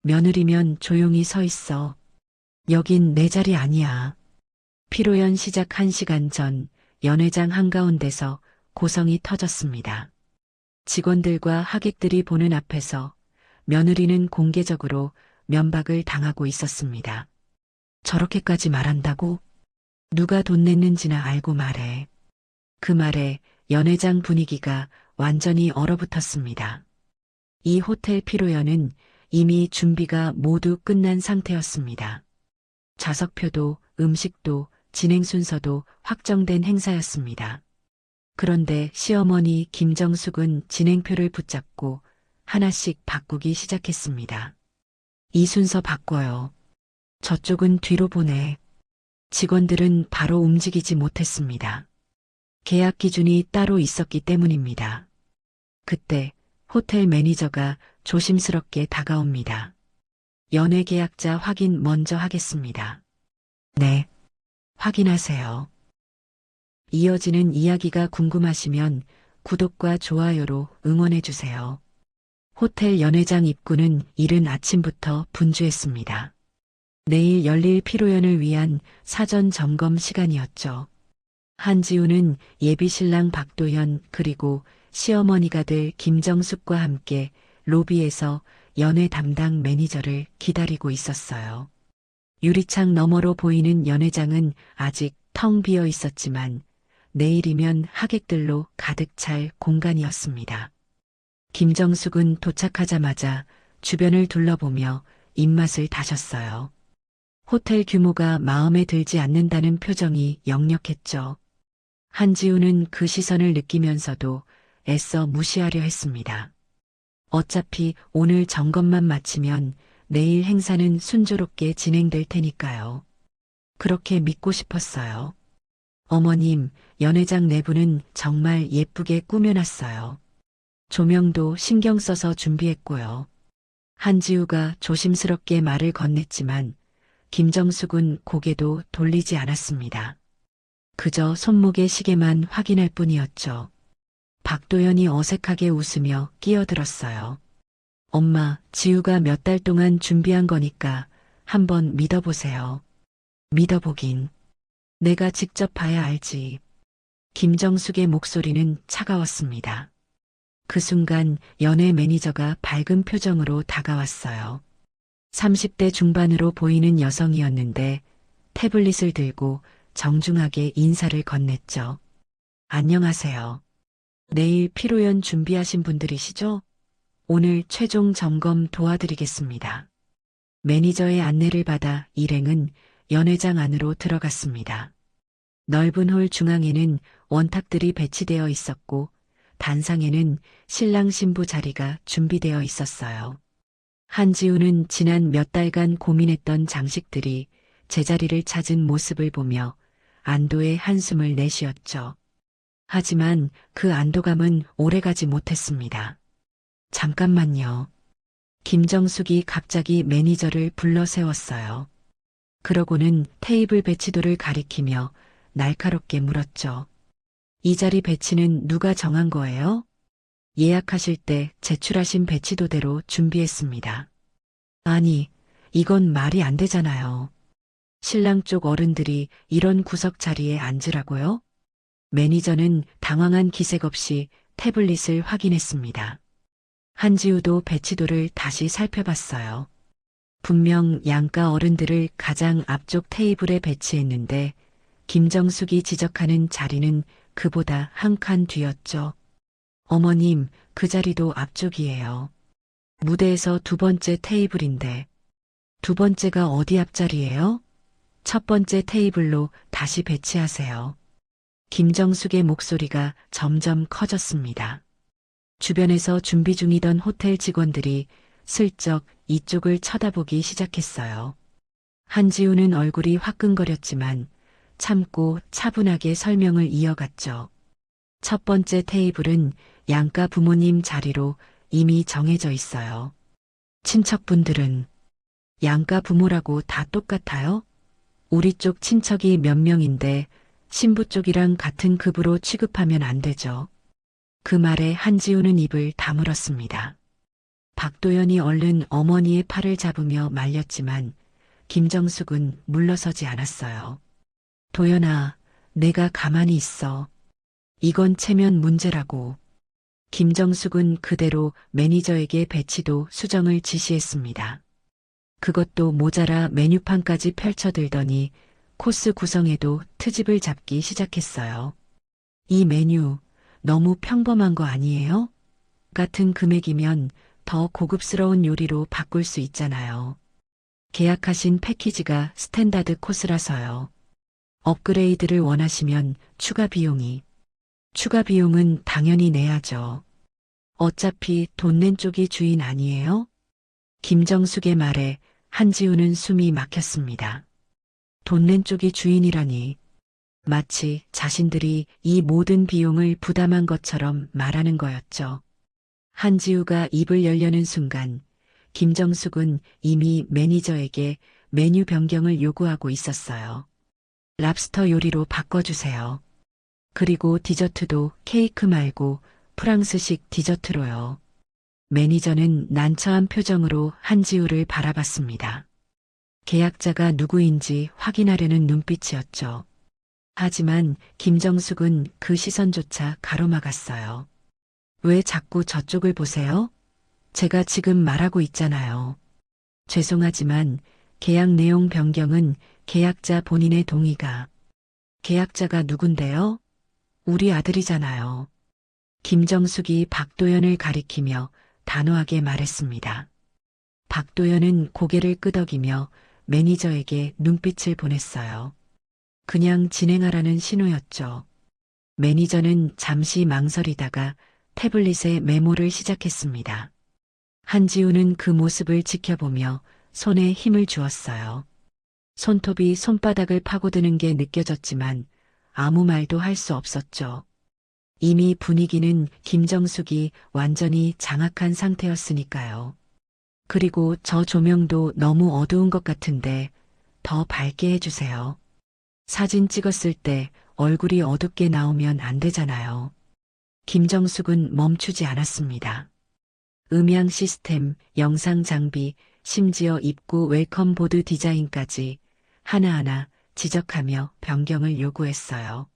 며느리면 조용히 서 있어. 여긴 내 자리 아니야. 피로연 시작 1시간 전 연회장 한가운데서 고성이 터졌습니다. 직원들과 하객들이 보는 앞에서 며느리는 공개적으로 면박을 당하고 있었습니다. 저렇게까지 말한다고? 누가 돈 냈는지나 알고 말해. 그 말에 연회장 분위기가 완전히 얼어붙었습니다. 이 호텔 피로연은 이미 준비가 모두 끝난 상태였습니다. 좌석표도 음식도 진행 순서도 확정된 행사였습니다. 그런데 시어머니 김정숙은 진행표를 붙잡고 하나씩 바꾸기 시작했습니다. 이 순서 바꿔요. 저쪽은 뒤로 보내. 직원들은 바로 움직이지 못했습니다. 계약 기준이 따로 있었기 때문입니다. 그때 호텔 매니저가 조심스럽게 다가옵니다. 연회 계약자 확인 먼저 하겠습니다. 네. 확인하세요. 이어지는 이야기가 궁금하시면 구독과 좋아요로 응원해주세요. 호텔 연회장 입구는 이른 아침부터 분주했습니다. 내일 열릴 피로연을 위한 사전 점검 시간이었죠. 한지우는 예비신랑 박도현 그리고 시어머니가 될 김정숙과 함께 로비에서 연회 담당 매니저를 기다리고 있었어요. 유리창 너머로 보이는 연회장은 아직 텅 비어 있었지만 내일이면 하객들로 가득 찰 공간이었습니다. 김정숙은 도착하자마자 주변을 둘러보며 입맛을 다셨어요. 호텔 규모가 마음에 들지 않는다는 표정이 역력했죠. 한지우는 그 시선을 느끼면서도 애써 무시하려 했습니다. 어차피 오늘 점검만 마치면 내일 행사는 순조롭게 진행될 테니까요. 그렇게 믿고 싶었어요. 어머님, 연회장 내부는 정말 예쁘게 꾸며놨어요. 조명도 신경 써서 준비했고요. 한지우가 조심스럽게 말을 건넸지만 김정숙은 고개도 돌리지 않았습니다. 그저 손목의 시계만 확인할 뿐이었죠. 박도연이 어색하게 웃으며 끼어들었어요. 엄마, 지우가 몇 달 동안 준비한 거니까 한번 믿어보세요. 믿어보긴. 내가 직접 봐야 알지. 김정숙의 목소리는 차가웠습니다. 그 순간 연예 매니저가 밝은 표정으로 다가왔어요. 30대 중반으로 보이는 여성이었는데 태블릿을 들고 정중하게 인사를 건넸죠. 안녕하세요. 내일 피로연 준비하신 분들이시죠? 오늘 최종 점검 도와드리겠습니다. 매니저의 안내를 받아 일행은 연회장 안으로 들어갔습니다. 넓은 홀 중앙에는 원탁들이 배치되어 있었고 단상에는 신랑 신부 자리가 준비되어 있었어요. 한지우는 지난 몇 달간 고민했던 장식들이 제자리를 찾은 모습을 보며 안도의 한숨을 내쉬었죠. 하지만 그 안도감은 오래가지 못했습니다. 잠깐만요. 김정숙이 갑자기 매니저를 불러 세웠어요. 그러고는 테이블 배치도를 가리키며 날카롭게 물었죠. 이 자리 배치는 누가 정한 거예요? 예약하실 때 제출하신 배치도대로 준비했습니다. 아니, 이건 말이 안 되잖아요. 신랑 쪽 어른들이 이런 구석 자리에 앉으라고요? 매니저는 당황한 기색 없이 태블릿을 확인했습니다. 한지우도 배치도를 다시 살펴봤어요. 분명 양가 어른들을 가장 앞쪽 테이블에 배치했는데 김정숙이 지적하는 자리는 그보다 한 칸 뒤였죠. 어머님, 그 자리도 앞쪽이에요. 무대에서 두 번째 테이블인데 두 번째가 어디 앞자리예요? 첫 번째 테이블로 다시 배치하세요. 김정숙의 목소리가 점점 커졌습니다. 주변에서 준비 중이던 호텔 직원들이 슬쩍 이쪽을 쳐다보기 시작했어요. 한지우는 얼굴이 화끈거렸지만 참고 차분하게 설명을 이어갔죠. 첫 번째 테이블은 양가 부모님 자리로 이미 정해져 있어요. 친척분들은 양가 부모라고 다 똑같아요? 우리 쪽 친척이 몇 명인데 신부 쪽이랑 같은 급으로 취급하면 안 되죠. 그 말에 한지우는 입을 다물었습니다. 박도연이 얼른 어머니의 팔을 잡으며 말렸지만 김정숙은 물러서지 않았어요. 도연아, 내가 가만히 있어. 이건 체면 문제라고. 김정숙은 그대로 매니저에게 배치도 수정을 지시했습니다. 그것도 모자라 메뉴판까지 펼쳐들더니 코스 구성에도 트집을 잡기 시작했어요. 이 메뉴 너무 평범한 거 아니에요? 같은 금액이면 더 고급스러운 요리로 바꿀 수 있잖아요. 계약하신 패키지가 스탠다드 코스라서요. 업그레이드를 원하시면 추가 비용은 당연히 내야죠. 어차피 돈 낸 쪽이 주인 아니에요? 김정숙의 말에 한지우는 숨이 막혔습니다. 돈 낸 쪽이 주인이라니. 마치 자신들이 이 모든 비용을 부담한 것처럼 말하는 거였죠. 한지우가 입을 열려는 순간 김정숙은 이미 매니저에게 메뉴 변경을 요구하고 있었어요. 랍스터 요리로 바꿔주세요. 그리고 디저트도 케이크 말고 프랑스식 디저트로요. 매니저는 난처한 표정으로 한지우를 바라봤습니다. 계약자가 누구인지 확인하려는 눈빛이었죠. 하지만 김정숙은 그 시선조차 가로막았어요. 왜 자꾸 저쪽을 보세요? 제가 지금 말하고 있잖아요. 죄송하지만 계약 내용 변경은 계약자 본인의 동의가. 계약자가 누군데요? 우리 아들이잖아요. 김정숙이 박도연을 가리키며 단호하게 말했습니다. 박도연은 고개를 끄덕이며 매니저에게 눈빛을 보냈어요. 그냥 진행하라는 신호였죠. 매니저는 잠시 망설이다가 태블릿에 메모를 시작했습니다. 한지우는 그 모습을 지켜보며 손에 힘을 주었어요. 손톱이 손바닥을 파고드는 게 느껴졌지만 아무 말도 할 수 없었죠. 이미 분위기는 김정숙이 완전히 장악한 상태였으니까요. 그리고 저 조명도 너무 어두운 것 같은데 더 밝게 해주세요. 사진 찍었을 때 얼굴이 어둡게 나오면 안 되잖아요. 김정숙은 멈추지 않았습니다. 음향 시스템, 영상 장비, 심지어 입구 웰컴 보드 디자인까지 하나하나 지적하며 변경을 요구했어요.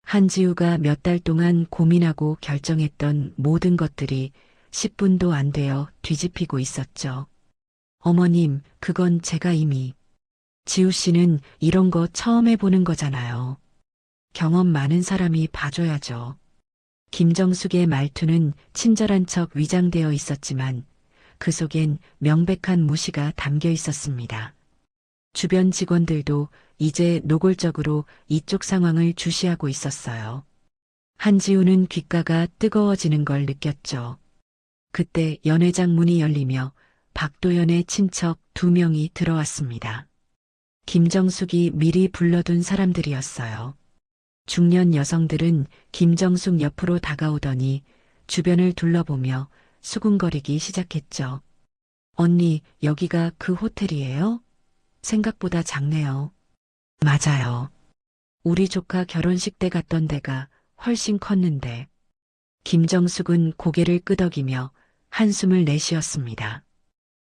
한지우가 몇 달 동안 고민하고 결정했던 모든 것들이 10분도 안 되어 뒤집히고 있었죠. 어머님, 그건 제가 이미. 지우 씨는 이런 거 처음 해보는 거잖아요. 경험 많은 사람이 봐줘야죠. 김정숙의 말투는 친절한 척 위장되어 있었지만 그 속엔 명백한 무시가 담겨 있었습니다. 주변 직원들도 이제 노골적으로 이쪽 상황을 주시하고 있었어요. 한지우는 귓가가 뜨거워지는 걸 느꼈죠. 그때 연회장 문이 열리며 박도연의 친척 2명이 들어왔습니다. 김정숙이 미리 불러둔 사람들이었어요. 중년 여성들은 김정숙 옆으로 다가오더니 주변을 둘러보며 수군거리기 시작했죠. 언니, 여기가 그 호텔이에요? 생각보다 작네요. 맞아요. 우리 조카 결혼식 때 갔던 데가 훨씬 컸는데. 김정숙은 고개를 끄덕이며 한숨을 내쉬었습니다.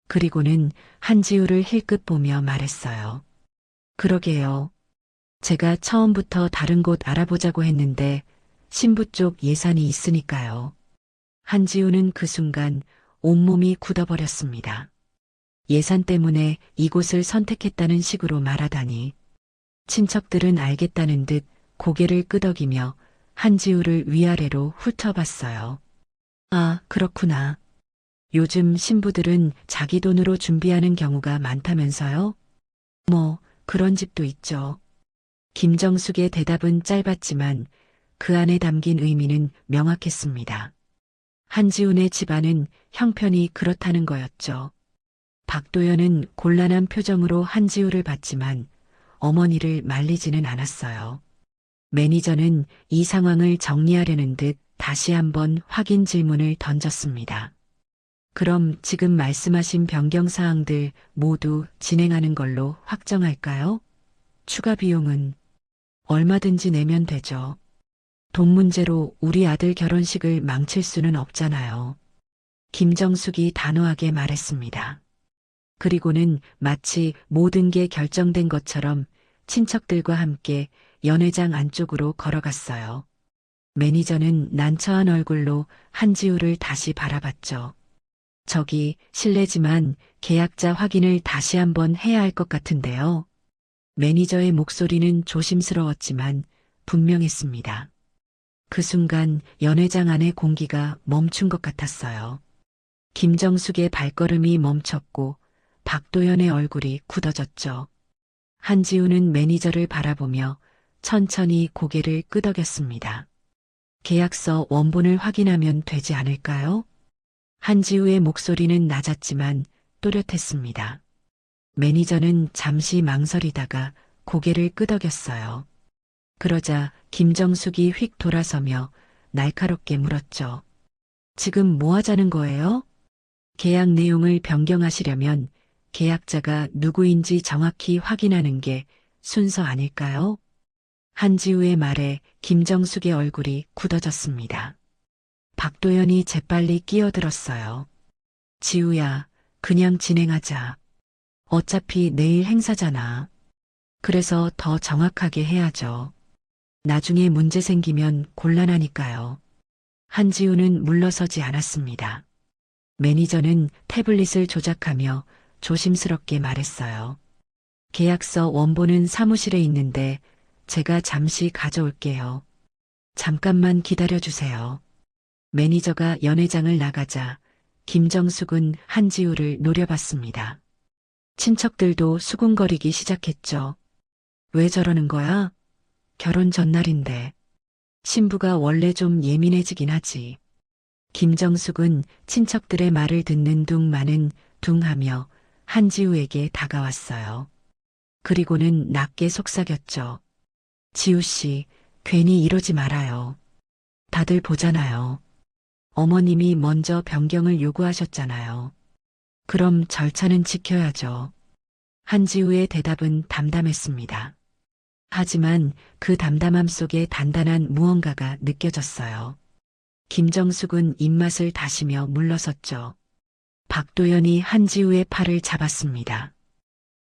그리고는 한지우를 힐끗 보며 말했어요. 그러게요. 제가 처음부터 다른 곳 알아보자고 했는데 신부 쪽 예산이 있으니까요. 한지우는 그 순간 온몸이 굳어버렸습니다. 예산 때문에 이곳을 선택했다는 식으로 말하다니. 친척들은 알겠다는 듯 고개를 끄덕이며 한지우를 위아래로 훑어봤어요. 아, 그렇구나. 요즘 신부들은 자기 돈으로 준비하는 경우가 많다면서요? 뭐, 그런 집도 있죠. 김정숙의 대답은 짧았지만 그 안에 담긴 의미는 명확했습니다. 한지훈의 집안은 형편이 그렇다는 거였죠. 박도연은 곤란한 표정으로 한지우를 봤지만 어머니를 말리지는 않았어요. 매니저는 이 상황을 정리하려는 듯 다시 한번 확인 질문을 던졌습니다. 그럼 지금 말씀하신 변경 사항들 모두 진행하는 걸로 확정할까요? 추가 비용은 얼마든지 내면 되죠. 돈 문제로 우리 아들 결혼식을 망칠 수는 없잖아요. 김정숙이 단호하게 말했습니다. 그리고는 마치 모든 게 결정된 것처럼 친척들과 함께 연회장 안쪽으로 걸어갔어요. 매니저는 난처한 얼굴로 한지우를 다시 바라봤죠. 저기 실례지만 계약자 확인을 다시 한번 해야 할 것 같은데요. 매니저의 목소리는 조심스러웠지만 분명했습니다. 그 순간 연회장 안의 공기가 멈춘 것 같았어요. 김정숙의 발걸음이 멈췄고 박도연의 얼굴이 굳어졌죠. 한지우는 매니저를 바라보며 천천히 고개를 끄덕였습니다. 계약서 원본을 확인하면 되지 않을까요? 한지우의 목소리는 낮았지만 또렷했습니다. 매니저는 잠시 망설이다가 고개를 끄덕였어요. 그러자 김정숙이 휙 돌아서며 날카롭게 물었죠. 지금 뭐 하자는 거예요? 계약 내용을 변경하시려면 계약자가 누구인지 정확히 확인하는 게 순서 아닐까요? 한지우의 말에 김정숙의 얼굴이 굳어졌습니다. 박도연이 재빨리 끼어들었어요. 지우야, 그냥 진행하자. 어차피 내일 행사잖아. 그래서 더 정확하게 해야죠. 나중에 문제 생기면 곤란하니까요. 한지우는 물러서지 않았습니다. 매니저는 태블릿을 조작하며 조심스럽게 말했어요. 계약서 원본은 사무실에 있는데 제가 잠시 가져올게요. 잠깐만 기다려주세요. 매니저가 연회장을 나가자 김정숙은 한지우를 노려봤습니다. 친척들도 수군거리기 시작했죠. 왜 저러는 거야? 결혼 전날인데. 신부가 원래 좀 예민해지긴 하지. 김정숙은 친척들의 말을 듣는 둥마는 둥하며 한지우에게 다가왔어요. 그리고는 낮게 속삭였죠. 지우 씨, 괜히 이러지 말아요. 다들 보잖아요. 어머님이 먼저 변경을 요구하셨잖아요. 그럼 절차는 지켜야죠. 한지우의 대답은 담담했습니다. 하지만 그 담담함 속에 단단한 무언가가 느껴졌어요. 김정숙은 입맛을 다시며 물러섰죠. 박도연이 한지우의 팔을 잡았습니다.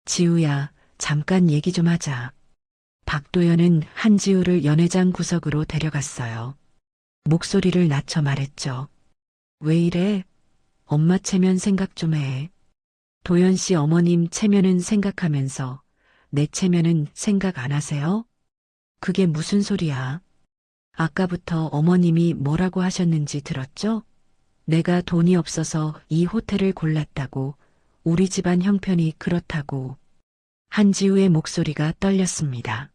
지우야, 잠깐 얘기 좀 하자. 박도연은 한지우를 연회장 구석으로 데려갔어요. 목소리를 낮춰 말했죠. 왜 이래? 엄마 체면 생각 좀 해. 도연 씨 어머님 체면은 생각하면서 내 체면은 생각 안 하세요? 그게 무슨 소리야? 아까부터 어머님이 뭐라고 하셨는지 들었죠? 내가 돈이 없어서 이 호텔을 골랐다고, 우리 집안 형편이 그렇다고. 한지우의 목소리가 떨렸습니다.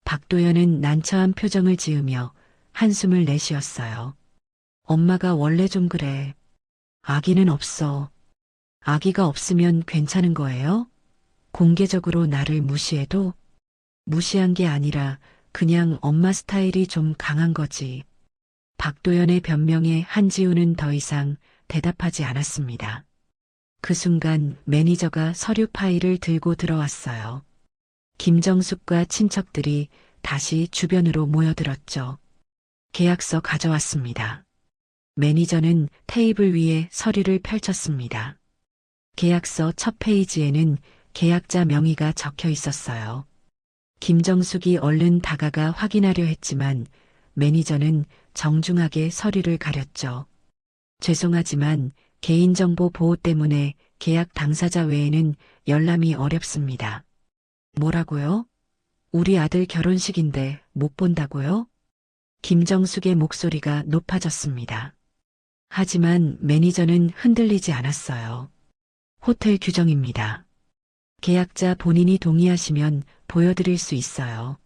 박도연은 난처한 표정을 지으며 한숨을 내쉬었어요. 엄마가 원래 좀 그래. 아기는 없어. 아기가 없으면 괜찮은 거예요? 공개적으로 나를 무시해도? 무시한 게 아니라 그냥 엄마 스타일이 좀 강한 거지. 박도연의 변명에 한지우는 더 이상 대답하지 않았습니다. 그 순간 매니저가 서류 파일을 들고 들어왔어요. 김정숙과 친척들이 다시 주변으로 모여들었죠. 계약서 가져왔습니다. 매니저는 테이블 위에 서류를 펼쳤습니다. 계약서 첫 페이지에는 계약자 명의가 적혀 있었어요. 김정숙이 얼른 다가가 확인하려 했지만 매니저는 정중하게 서류를 가렸죠. 죄송하지만 개인정보 보호 때문에 계약 당사자 외에는 열람이 어렵습니다. 뭐라고요? 우리 아들 결혼식인데 못 본다고요? 김정숙의 목소리가 높아졌습니다. 하지만 매니저는 흔들리지 않았어요. 호텔 규정입니다. 계약자 본인이 동의하시면 보여드릴 수 있어요.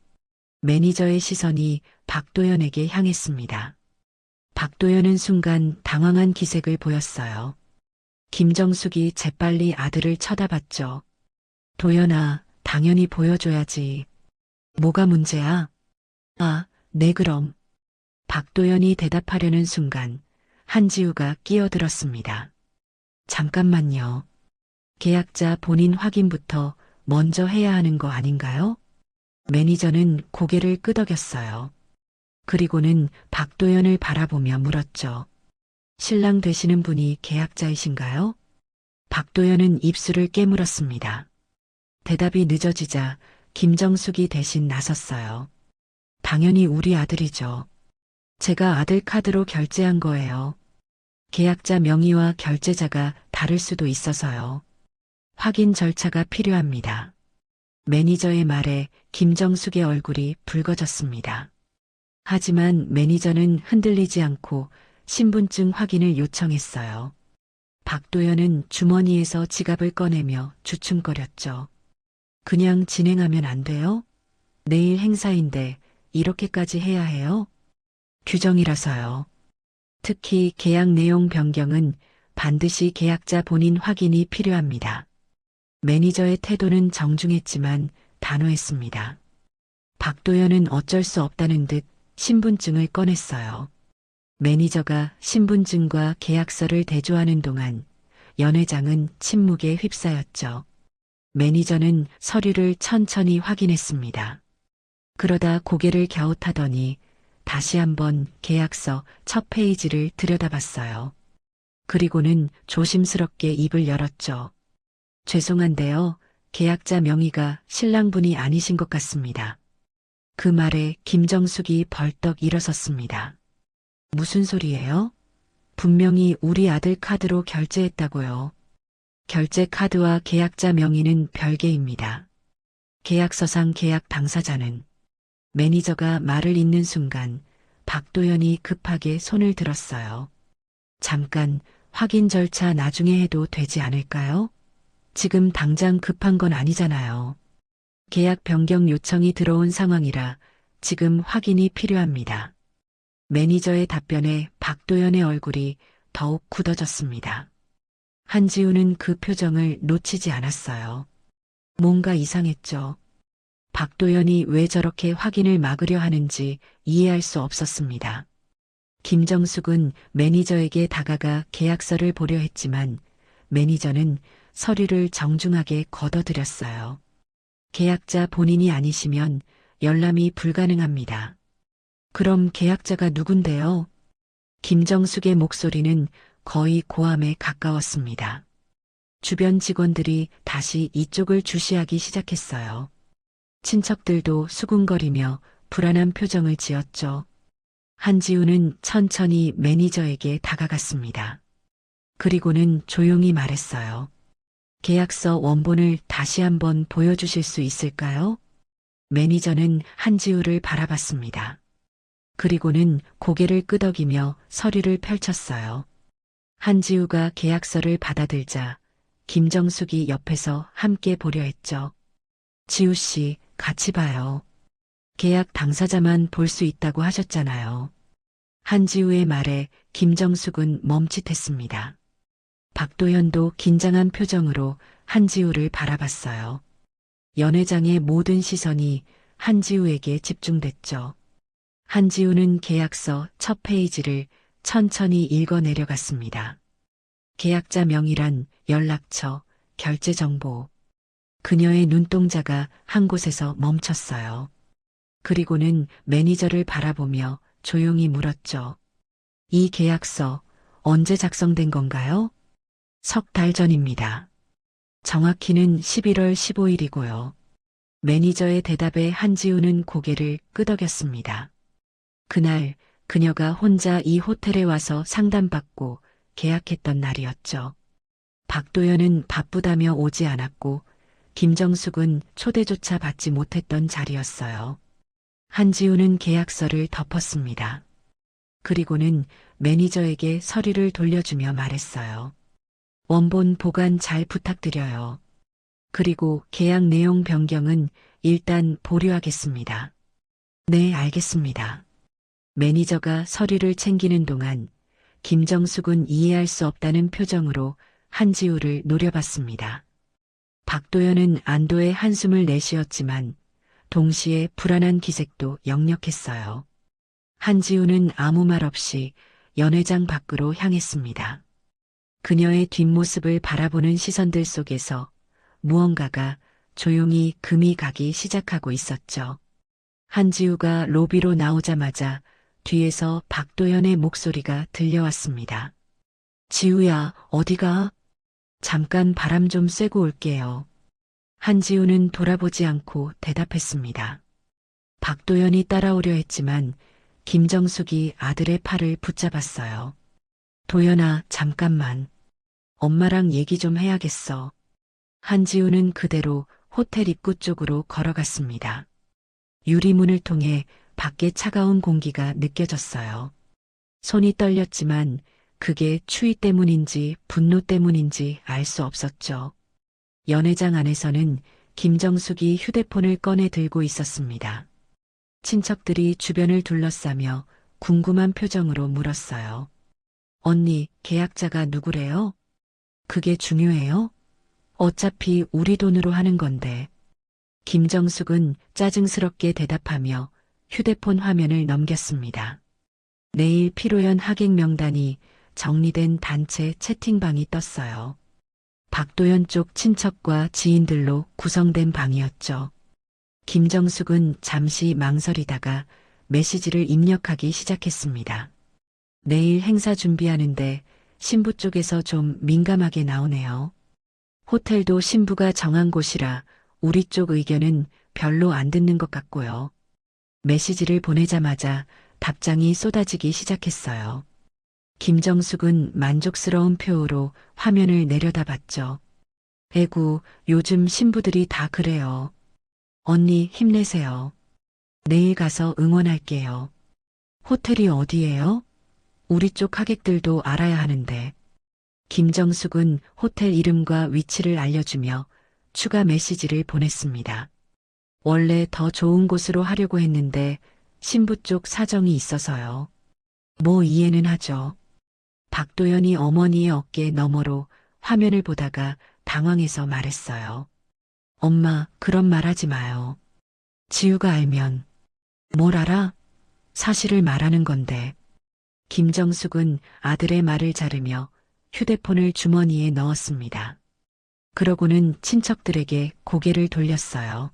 매니저의 시선이 박도연에게 향했습니다. 박도연은 순간 당황한 기색을 보였어요. 김정숙이 재빨리 아들을 쳐다봤죠. 도연아, 당연히 보여줘야지. 뭐가 문제야? 아, 네 그럼. 박도연이 대답하려는 순간 한지우가 끼어들었습니다. 잠깐만요. 계약자 본인 확인부터 먼저 해야 하는 거 아닌가요? 매니저는 고개를 끄덕였어요. 그리고는 박도연을 바라보며 물었죠. 신랑 되시는 분이 계약자이신가요? 박도연은 입술을 깨물었습니다. 대답이 늦어지자 김정숙이 대신 나섰어요. 당연히 우리 아들이죠. 제가 아들 카드로 결제한 거예요. 계약자 명의와 결제자가 다를 수도 있어서요. 확인 절차가 필요합니다. 매니저의 말에 김정숙의 얼굴이 붉어졌습니다. 하지만 매니저는 흔들리지 않고 신분증 확인을 요청했어요. 박도연은 주머니에서 지갑을 꺼내며 주춤거렸죠. 그냥 진행하면 안 돼요? 내일 행사인데 이렇게까지 해야 해요? 규정이라서요. 특히 계약 내용 변경은 반드시 계약자 본인 확인이 필요합니다. 매니저의 태도는 정중했지만 단호했습니다. 박도연은 어쩔 수 없다는 듯 신분증을 꺼냈어요. 매니저가 신분증과 계약서를 대조하는 동안 연회장은 침묵에 휩싸였죠. 매니저는 서류를 천천히 확인했습니다. 그러다 고개를 갸웃하더니 다시 한번 계약서 첫 페이지를 들여다봤어요. 그리고는 조심스럽게 입을 열었죠. 죄송한데요. 계약자 명의가 신랑분이 아니신 것 같습니다. 그 말에 김정숙이 벌떡 일어섰습니다. 무슨 소리예요? 분명히 우리 아들 카드로 결제했다고요. 결제 카드와 계약자 명의는 별개입니다. 계약서상 계약 당사자는 매니저가 말을 잇는 순간 박도연이 급하게 손을 들었어요. 잠깐 확인 절차 나중에 해도 되지 않을까요? 지금 당장 급한 건 아니잖아요. 계약 변경 요청이 들어온 상황이라 지금 확인이 필요합니다. 매니저의 답변에 박도연의 얼굴이 더욱 굳어졌습니다. 한지우는 그 표정을 놓치지 않았어요. 뭔가 이상했죠. 박도연이 왜 저렇게 확인을 막으려 하는지 이해할 수 없었습니다. 김정숙은 매니저에게 다가가 계약서를 보려 했지만 매니저는 서류를 정중하게 걷어들였어요. 계약자 본인이 아니시면 열람이 불가능합니다. 그럼 계약자가 누군데요? 김정숙의 목소리는 거의 고함에 가까웠습니다. 주변 직원들이 다시 이쪽을 주시하기 시작했어요. 친척들도 수군거리며 불안한 표정을 지었죠. 한지우는 천천히 매니저에게 다가갔습니다. 그리고는 조용히 말했어요. 계약서 원본을 다시 한번 보여주실 수 있을까요? 매니저는 한지우를 바라봤습니다. 그리고는 고개를 끄덕이며 서류를 펼쳤어요. 한지우가 계약서를 받아들자 김정숙이 옆에서 함께 보려 했죠. 지우 씨, 같이 봐요. 계약 당사자만 볼 수 있다고 하셨잖아요. 한지우의 말에 김정숙은 멈칫했습니다. 박도연도 긴장한 표정으로 한지우를 바라봤어요. 연회장의 모든 시선이 한지우에게 집중됐죠. 한지우는 계약서 첫 페이지를 천천히 읽어 내려갔습니다. 계약자 명의란 연락처, 결제 정보. 그녀의 눈동자가 한 곳에서 멈췄어요. 그리고는 매니저를 바라보며 조용히 물었죠. 이 계약서 언제 작성된 건가요? 석 달 전입니다. 정확히는 11월 15일이고요. 매니저의 대답에 한지우는 고개를 끄덕였습니다. 그날 그녀가 혼자 이 호텔에 와서 상담받고 계약했던 날이었죠. 박도연은 바쁘다며 오지 않았고 김정숙은 초대조차 받지 못했던 자리였어요. 한지우는 계약서를 덮었습니다. 그리고는 매니저에게 서류를 돌려주며 말했어요. 원본 보관 잘 부탁드려요. 그리고 계약 내용 변경은 일단 보류하겠습니다. 네, 알겠습니다. 매니저가 서류를 챙기는 동안 김정숙은 이해할 수 없다는 표정으로 한지우를 노려봤습니다. 박도연은 안도의 한숨을 내쉬었지만 동시에 불안한 기색도 역력했어요. 한지우는 아무 말 없이 연회장 밖으로 향했습니다. 그녀의 뒷모습을 바라보는 시선들 속에서 무언가가 조용히 금이 가기 시작하고 있었죠. 한지우가 로비로 나오자마자 뒤에서 박도연의 목소리가 들려왔습니다. 지우야, 어디가? 잠깐 바람 좀 쐬고 올게요. 한지우는 돌아보지 않고 대답했습니다. 박도연이 따라오려 했지만 김정숙이 아들의 팔을 붙잡았어요. 도연아, 잠깐만. 엄마랑 얘기 좀 해야겠어. 한지우는 그대로 호텔 입구 쪽으로 걸어갔습니다. 유리문을 통해 밖에 차가운 공기가 느껴졌어요. 손이 떨렸지만 그게 추위 때문인지 분노 때문인지 알 수 없었죠. 연회장 안에서는 김정숙이 휴대폰을 꺼내 들고 있었습니다. 친척들이 주변을 둘러싸며 궁금한 표정으로 물었어요. 언니, 계약자가 누구래요? 그게 중요해요? 어차피 우리 돈으로 하는 건데. 김정숙은 짜증스럽게 대답하며 휴대폰 화면을 넘겼습니다. 내일 피로연 하객 명단이 정리된 단체 채팅방이 떴어요. 박도연 쪽 친척과 지인들로 구성된 방이었죠. 김정숙은 잠시 망설이다가 메시지를 입력하기 시작했습니다. 내일 행사 준비하는데 신부 쪽에서 좀 민감하게 나오네요. 호텔도 신부가 정한 곳이라 우리 쪽 의견은 별로 안 듣는 것 같고요. 메시지를 보내자마자 답장이 쏟아지기 시작했어요. 김정숙은 만족스러운 표호로 화면을 내려다봤죠. 에구, 요즘 신부들이 다 그래요. 언니 힘내세요. 내일 가서 응원할게요. 호텔이 어디예요? 우리 쪽 하객들도 알아야 하는데. 김정숙은 호텔 이름과 위치를 알려주며 추가 메시지를 보냈습니다. 원래 더 좋은 곳으로 하려고 했는데 신부 쪽 사정이 있어서요. 뭐 이해는 하죠. 박도연이 어머니의 어깨 너머로 화면을 보다가 당황해서 말했어요. 엄마, 그런 말 하지 마요. 지우가 알면. 뭘 알아? 사실을 말하는 건데. 김정숙은 아들의 말을 자르며 휴대폰을 주머니에 넣었습니다. 그러고는 친척들에게 고개를 돌렸어요.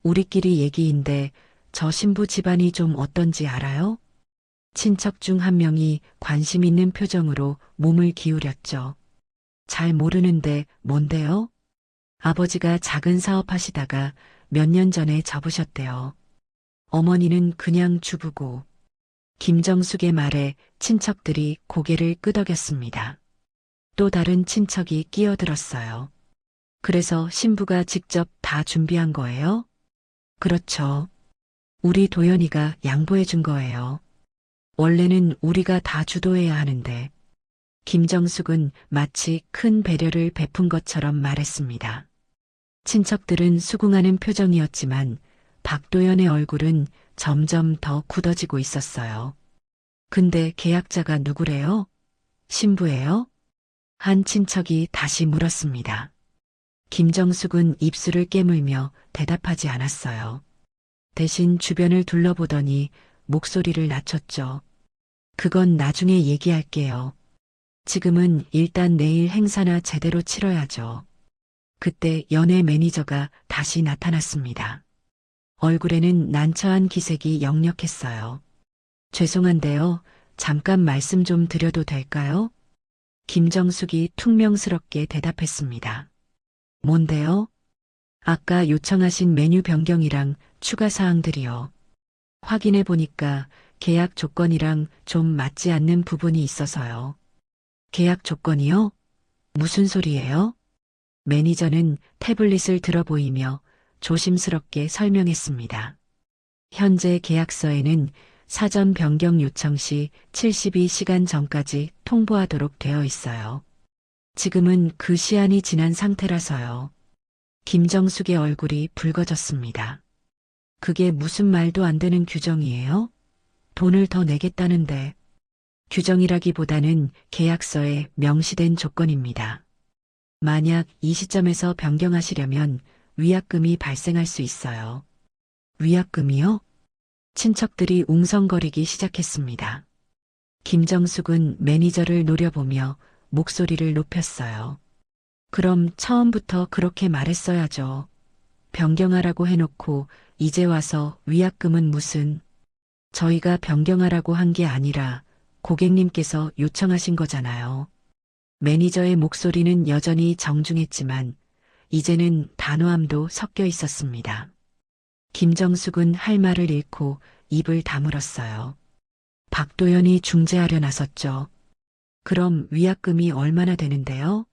우리끼리 얘기인데 저 신부 집안이 좀 어떤지 알아요? 친척 중 한 명이 관심 있는 표정으로 몸을 기울였죠. 잘 모르는데 뭔데요? 아버지가 작은 사업 하시다가 몇 년 전에 접으셨대요. 어머니는 그냥 주부고. 김정숙의 말에 친척들이 고개를 끄덕였습니다. 또 다른 친척이 끼어들었어요. 그래서 신부가 직접 다 준비한 거예요? 그렇죠. 우리 도연이가 양보해 준 거예요. 원래는 우리가 다 주도해야 하는데. 김정숙은 마치 큰 배려를 베푼 것처럼 말했습니다. 친척들은 수긍하는 표정이었지만 박도연의 얼굴은 점점 더 굳어지고 있었어요. 근데 계약자가 누구래요? 신부예요? 한 친척이 다시 물었습니다. 김정숙은 입술을 깨물며 대답하지 않았어요. 대신 주변을 둘러보더니 목소리를 낮췄죠. 그건 나중에 얘기할게요. 지금은 일단 내일 행사나 제대로 치러야죠. 그때 연예 매니저가 다시 나타났습니다. 얼굴에는 난처한 기색이 역력했어요. 죄송한데요. 잠깐 말씀 좀 드려도 될까요? 김정숙이 퉁명스럽게 대답했습니다. 뭔데요? 아까 요청하신 메뉴 변경이랑 추가 사항들이요. 확인해 보니까 계약 조건이랑 좀 맞지 않는 부분이 있어서요. 계약 조건이요? 무슨 소리예요? 매니저는 태블릿을 들어 보이며 조심스럽게 설명했습니다. 현재 계약서에는 사전 변경 요청 시 72시간 전까지 통보하도록 되어 있어요. 지금은 그 시한이 지난 상태라서요. 김정숙의 얼굴이 붉어졌습니다. 그게 무슨 말도 안 되는 규정이에요? 돈을 더 내겠다는데. 규정이라기보다는 계약서에 명시된 조건입니다. 만약 이 시점에서 변경하시려면 위약금이 발생할 수 있어요. 위약금이요? 친척들이 웅성거리기 시작했습니다. 김정숙은 매니저를 노려보며 목소리를 높였어요. 그럼 처음부터 그렇게 말했어야죠. 변경하라고 해놓고 이제 와서 위약금은 무슨. 저희가 변경하라고 한 게 아니라 고객님께서 요청하신 거잖아요. 매니저의 목소리는 여전히 정중했지만 이제는 단호함도 섞여 있었습니다. 김정숙은 할 말을 잃고 입을 다물었어요. 박도연이 중재하려 나섰죠. 그럼 위약금이 얼마나 되는데요?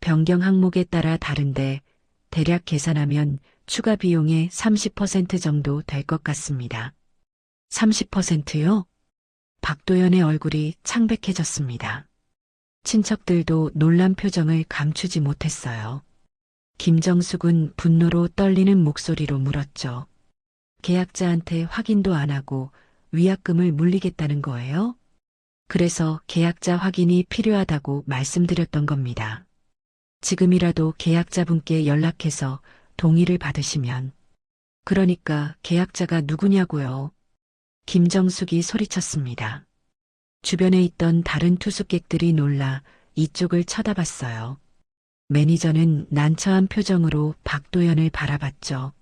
변경 항목에 따라 다른데 대략 계산하면 추가 비용의 30% 정도 될 것 같습니다. 30%요? 박도연의 얼굴이 창백해졌습니다. 친척들도 놀란 표정을 감추지 못했어요. 김정숙은 분노로 떨리는 목소리로 물었죠. 계약자한테 확인도 안 하고 위약금을 물리겠다는 거예요? 그래서 계약자 확인이 필요하다고 말씀드렸던 겁니다. 지금이라도 계약자분께 연락해서 동의를 받으시면. 그러니까 계약자가 누구냐고요? 김정숙이 소리쳤습니다. 주변에 있던 다른 투숙객들이 놀라 이쪽을 쳐다봤어요. 매니저는 난처한 표정으로 박도연을 바라봤죠.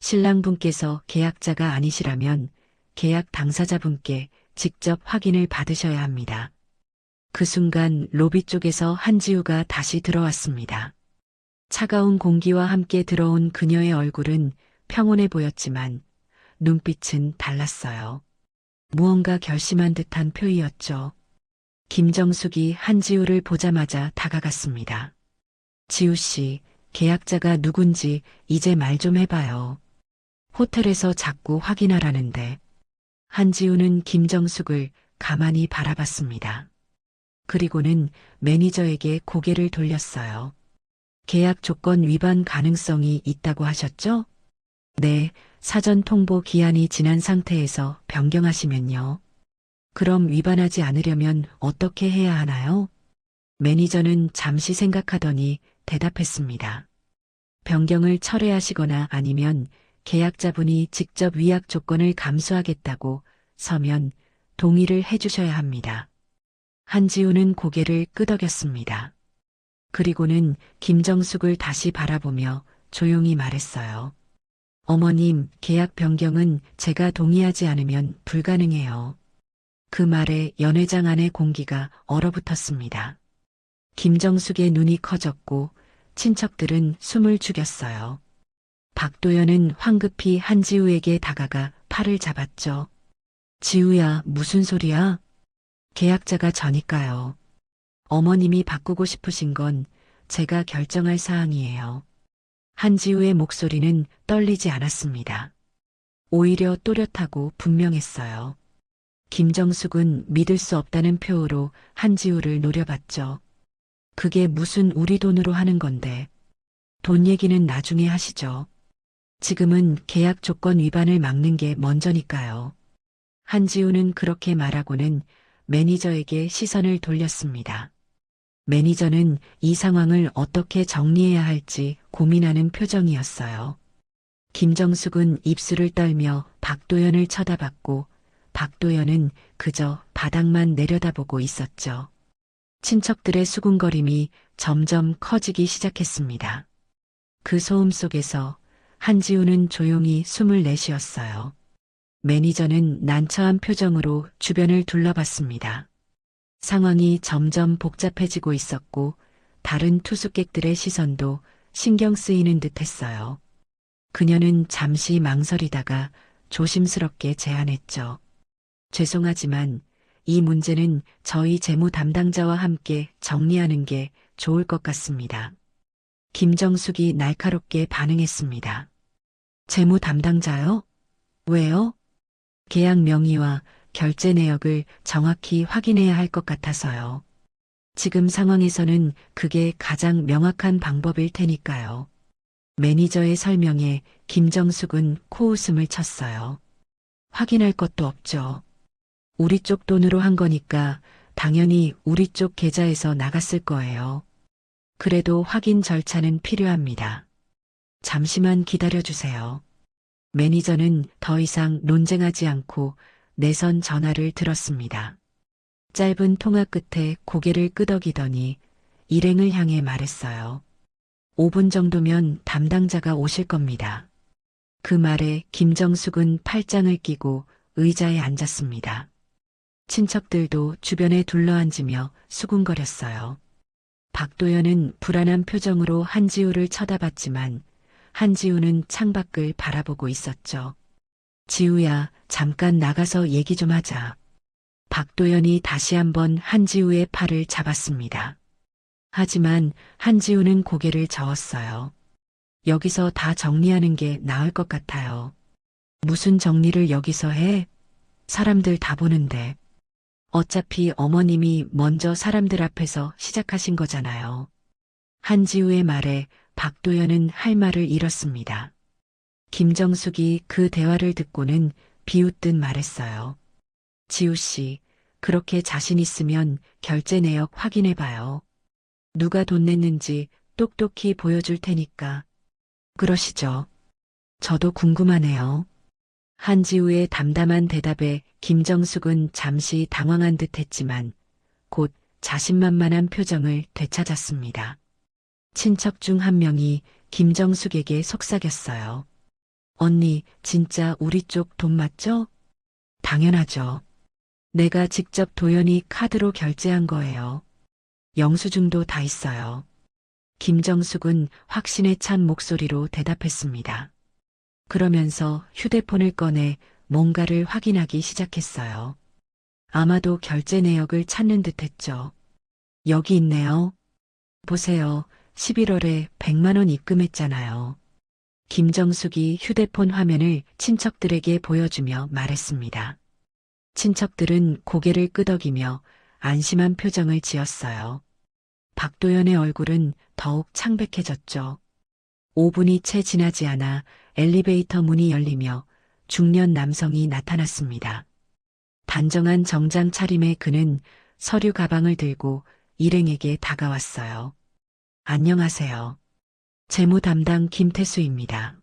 신랑분께서 계약자가 아니시라면 계약 당사자분께 직접 확인을 받으셔야 합니다. 그 순간 로비 쪽에서 한지우가 다시 들어왔습니다. 차가운 공기와 함께 들어온 그녀의 얼굴은 평온해 보였지만 눈빛은 달랐어요. 무언가 결심한 듯한 표이였죠. 김정숙이 한지우를 보자마자 다가갔습니다. 지우 씨, 계약자가 누군지 이제 말 좀 해봐요. 호텔에서 자꾸 확인하라는데. 한지우는 김정숙을 가만히 바라봤습니다. 그리고는 매니저에게 고개를 돌렸어요. 계약 조건 위반 가능성이 있다고 하셨죠? 네, 사전 통보 기한이 지난 상태에서 변경하시면요. 그럼 위반하지 않으려면 어떻게 해야 하나요? 매니저는 잠시 생각하더니 대답했습니다. 변경을 철회하시거나 아니면 계약자분이 직접 위약 조건을 감수하겠다고 서면 동의를 해주셔야 합니다. 한지우는 고개를 끄덕였습니다. 그리고는 김정숙을 다시 바라보며 조용히 말했어요. 어머님, 계약 변경은 제가 동의하지 않으면 불가능해요. 그 말에 연회장 안의 공기가 얼어붙었습니다. 김정숙의 눈이 커졌고 친척들은 숨을 죽였어요. 박도연은 황급히 한지우에게 다가가 팔을 잡았죠. 지우야, 무슨 소리야? 계약자가 저니까요. 어머님이 바꾸고 싶으신 건 제가 결정할 사항이에요. 한지우의 목소리는 떨리지 않았습니다. 오히려 또렷하고 분명했어요. 김정숙은 믿을 수 없다는 표로 한지우를 노려봤죠. 그게 무슨 우리 돈으로 하는 건데. 돈 얘기는 나중에 하시죠. 지금은 계약 조건 위반을 막는 게 먼저니까요. 한지우는 그렇게 말하고는 매니저에게 시선을 돌렸습니다. 매니저는 이 상황을 어떻게 정리해야 할지 고민하는 표정이었어요. 김정숙은 입술을 떨며 박도연을 쳐다봤고 박도연은 그저 바닥만 내려다보고 있었죠. 친척들의 수군거림이 점점 커지기 시작했습니다. 그 소음 속에서 한지우는 조용히 숨을 내쉬었어요. 매니저는 난처한 표정으로 주변을 둘러봤습니다. 상황이 점점 복잡해지고 있었고 다른 투숙객들의 시선도 신경 쓰이는 듯했어요. 그녀는 잠시 망설이다가 조심스럽게 제안했죠. 죄송하지만 이 문제는 저희 재무 담당자와 함께 정리하는 게 좋을 것 같습니다. 김정숙이 날카롭게 반응했습니다. 재무 담당자요? 왜요? 계약 명의와 결제 내역을 정확히 확인해야 할 것 같아서요. 지금 상황에서는 그게 가장 명확한 방법일 테니까요. 매니저의 설명에 김정숙은 코웃음을 쳤어요. 확인할 것도 없죠. 우리 쪽 돈으로 한 거니까 당연히 우리 쪽 계좌에서 나갔을 거예요. 그래도 확인 절차는 필요합니다. 잠시만 기다려주세요. 매니저는 더 이상 논쟁하지 않고 내선 전화를 들었습니다. 짧은 통화 끝에 고개를 끄덕이더니 일행을 향해 말했어요. 5분 정도면 담당자가 오실 겁니다. 그 말에 김정숙은 팔짱을 끼고 의자에 앉았습니다. 친척들도 주변에 둘러앉으며 수군거렸어요. 박도연은 불안한 표정으로 한지우를 쳐다봤지만 한지우는 창밖을 바라보고 있었죠. 지우야, 잠깐 나가서 얘기 좀 하자. 박도연이 다시 한번 한지우의 팔을 잡았습니다. 하지만 한지우는 고개를 저었어요. 여기서 다 정리하는 게 나을 것 같아요. 무슨 정리를 여기서 해? 사람들 다 보는데. 어차피 어머님이 먼저 사람들 앞에서 시작하신 거잖아요. 한지우의 말에 박도연은 할 말을 잃었습니다. 김정숙이 그 대화를 듣고는 비웃듯 말했어요. 지우 씨, 그렇게 자신 있으면 결제 내역 확인해 봐요. 누가 돈 냈는지 똑똑히 보여줄 테니까. 그러시죠. 저도 궁금하네요. 한지우의 담담한 대답에 김정숙은 잠시 당황한 듯 했지만 곧 자신만만한 표정을 되찾았습니다. 친척 중 한 명이 김정숙에게 속삭였어요. 언니, 진짜 우리 쪽 돈 맞죠? 당연하죠. 내가 직접 도연이 카드로 결제한 거예요. 영수증도 다 있어요. 김정숙은 확신에 찬 목소리로 대답했습니다. 그러면서 휴대폰을 꺼내 뭔가를 확인하기 시작했어요. 아마도 결제 내역을 찾는 듯 했죠. 여기 있네요. 보세요. 11월에 100만 원 입금했잖아요. 김정숙이 휴대폰 화면을 친척들에게 보여주며 말했습니다. 친척들은 고개를 끄덕이며 안심한 표정을 지었어요. 박도연의 얼굴은 더욱 창백해졌죠. 5분이 채 지나지 않아 엘리베이터 문이 열리며 중년 남성이 나타났습니다. 단정한 정장 차림의 그는 서류 가방을 들고 일행에게 다가왔어요. 안녕하세요. 재무 담당 김태수입니다.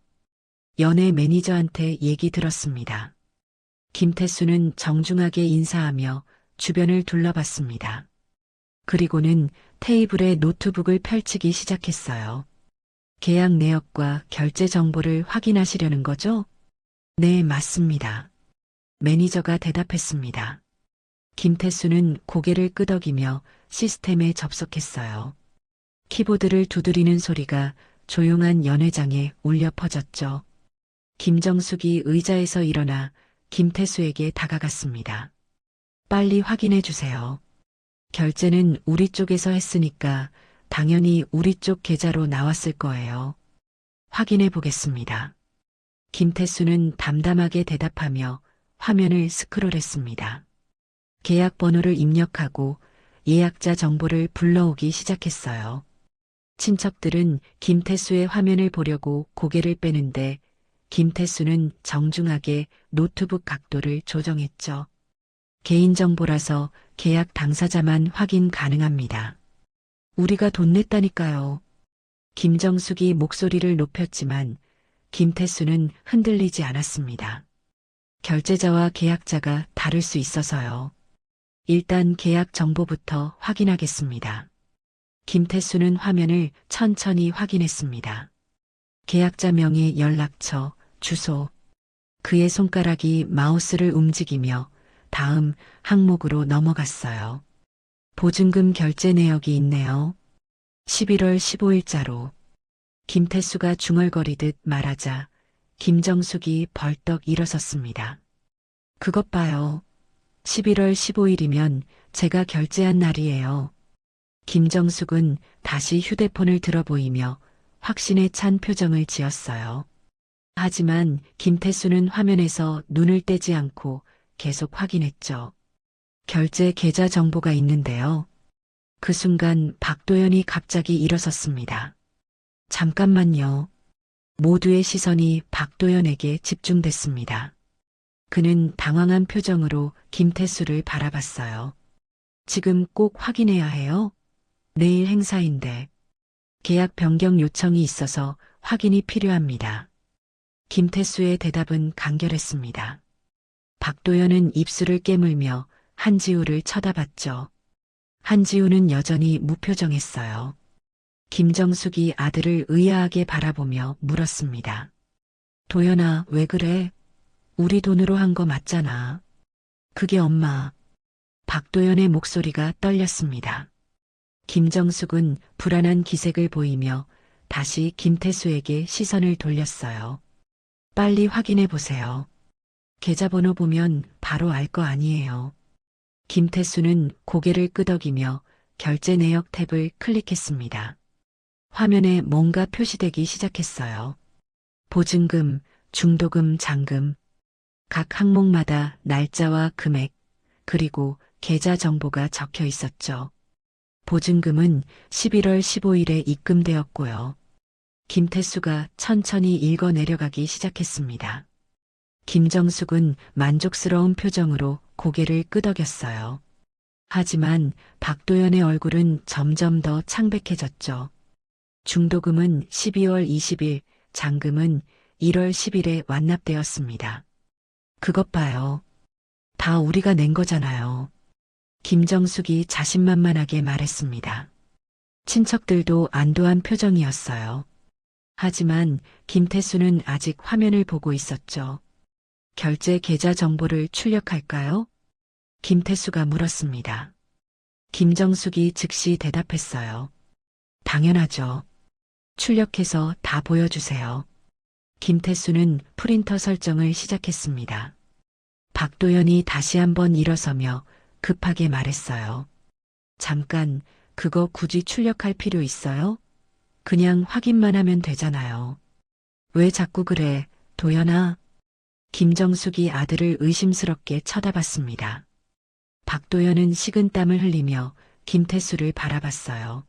연예 매니저한테 얘기 들었습니다. 김태수는 정중하게 인사하며 주변을 둘러봤습니다. 그리고는 테이블에 노트북을 펼치기 시작했어요. 계약 내역과 결제 정보를 확인하시려는 거죠? 네, 맞습니다. 매니저가 대답했습니다. 김태수는 고개를 끄덕이며 시스템에 접속했어요. 키보드를 두드리는 소리가 조용한 연회장에 울려 퍼졌죠. 김정숙이 의자에서 일어나 김태수에게 다가갔습니다. 빨리 확인해 주세요. 결제는 우리 쪽에서 했으니까 당연히 우리 쪽 계좌로 나왔을 거예요. 확인해 보겠습니다. 김태수는 담담하게 대답하며 화면을 스크롤했습니다. 계약 번호를 입력하고 예약자 정보를 불러오기 시작했어요. 친척들은 김태수의 화면을 보려고 고개를 빼는데 김태수는 정중하게 노트북 각도를 조정했죠. 개인정보라서 계약 당사자만 확인 가능합니다. 우리가 돈 냈다니까요. 김정숙이 목소리를 높였지만 김태수는 흔들리지 않았습니다. 결제자와 계약자가 다를 수 있어서요. 일단 계약 정보부터 확인하겠습니다. 김태수는 화면을 천천히 확인했습니다. 계약자 명의 연락처, 주소. 그의 손가락이 마우스를 움직이며 다음 항목으로 넘어갔어요. 보증금 결제 내역이 있네요. 11월 15일자로. 김태수가 중얼거리듯 말하자 김정숙이 벌떡 일어섰습니다. 그것 봐요. 11월 15일이면 제가 결제한 날이에요. 김정숙은 다시 휴대폰을 들어 보이며 확신에 찬 표정을 지었어요. 하지만 김태수는 화면에서 눈을 떼지 않고 계속 확인했죠. 결제 계좌 정보가 있는데요. 그 순간 박도연이 갑자기 일어섰습니다. 잠깐만요. 모두의 시선이 박도연에게 집중됐습니다. 그는 당황한 표정으로 김태수를 바라봤어요. 지금 꼭 확인해야 해요? 내일 행사인데. 계약 변경 요청이 있어서 확인이 필요합니다. 김태수의 대답은 간결했습니다. 박도연은 입술을 깨물며 한지우를 쳐다봤죠. 한지우는 여전히 무표정했어요. 김정숙이 아들을 의아하게 바라보며 물었습니다. 도연아, 왜 그래? 우리 돈으로 한 거 맞잖아. 그게 엄마. 박도연의 목소리가 떨렸습니다. 김정숙은 불안한 기색을 보이며 다시 김태수에게 시선을 돌렸어요. 빨리 확인해 보세요. 계좌번호 보면 바로 알 거 아니에요. 김태수는 고개를 끄덕이며 결제 내역 탭을 클릭했습니다. 화면에 뭔가 표시되기 시작했어요. 보증금, 중도금, 잔금. 각 항목마다 날짜와 금액, 그리고 계좌 정보가 적혀 있었죠. 보증금은 11월 15일에 입금되었고요. 김태수가 천천히 읽어 내려가기 시작했습니다. 김정숙은 만족스러운 표정으로 고개를 끄덕였어요. 하지만 박도연의 얼굴은 점점 더 창백해졌죠. 중도금은 12월 20일, 잔금은 1월 10일에 완납되었습니다. 그것 봐요. 다 우리가 낸 거잖아요. 김정숙이 자신만만하게 말했습니다. 친척들도 안도한 표정이었어요. 하지만 김태수는 아직 화면을 보고 있었죠. 결제 계좌 정보를 출력할까요? 김태수가 물었습니다. 김정숙이 즉시 대답했어요. 당연하죠. 출력해서 다 보여주세요. 김태수는 프린터 설정을 시작했습니다. 박도연이 다시 한번 일어서며 급하게 말했어요. 잠깐, 그거 굳이 출력할 필요 있어요? 그냥 확인만 하면 되잖아요. 왜 자꾸 그래, 도연아? 김정숙이 아들을 의심스럽게 쳐다봤습니다. 박도연은 식은땀을 흘리며 김태수를 바라봤어요.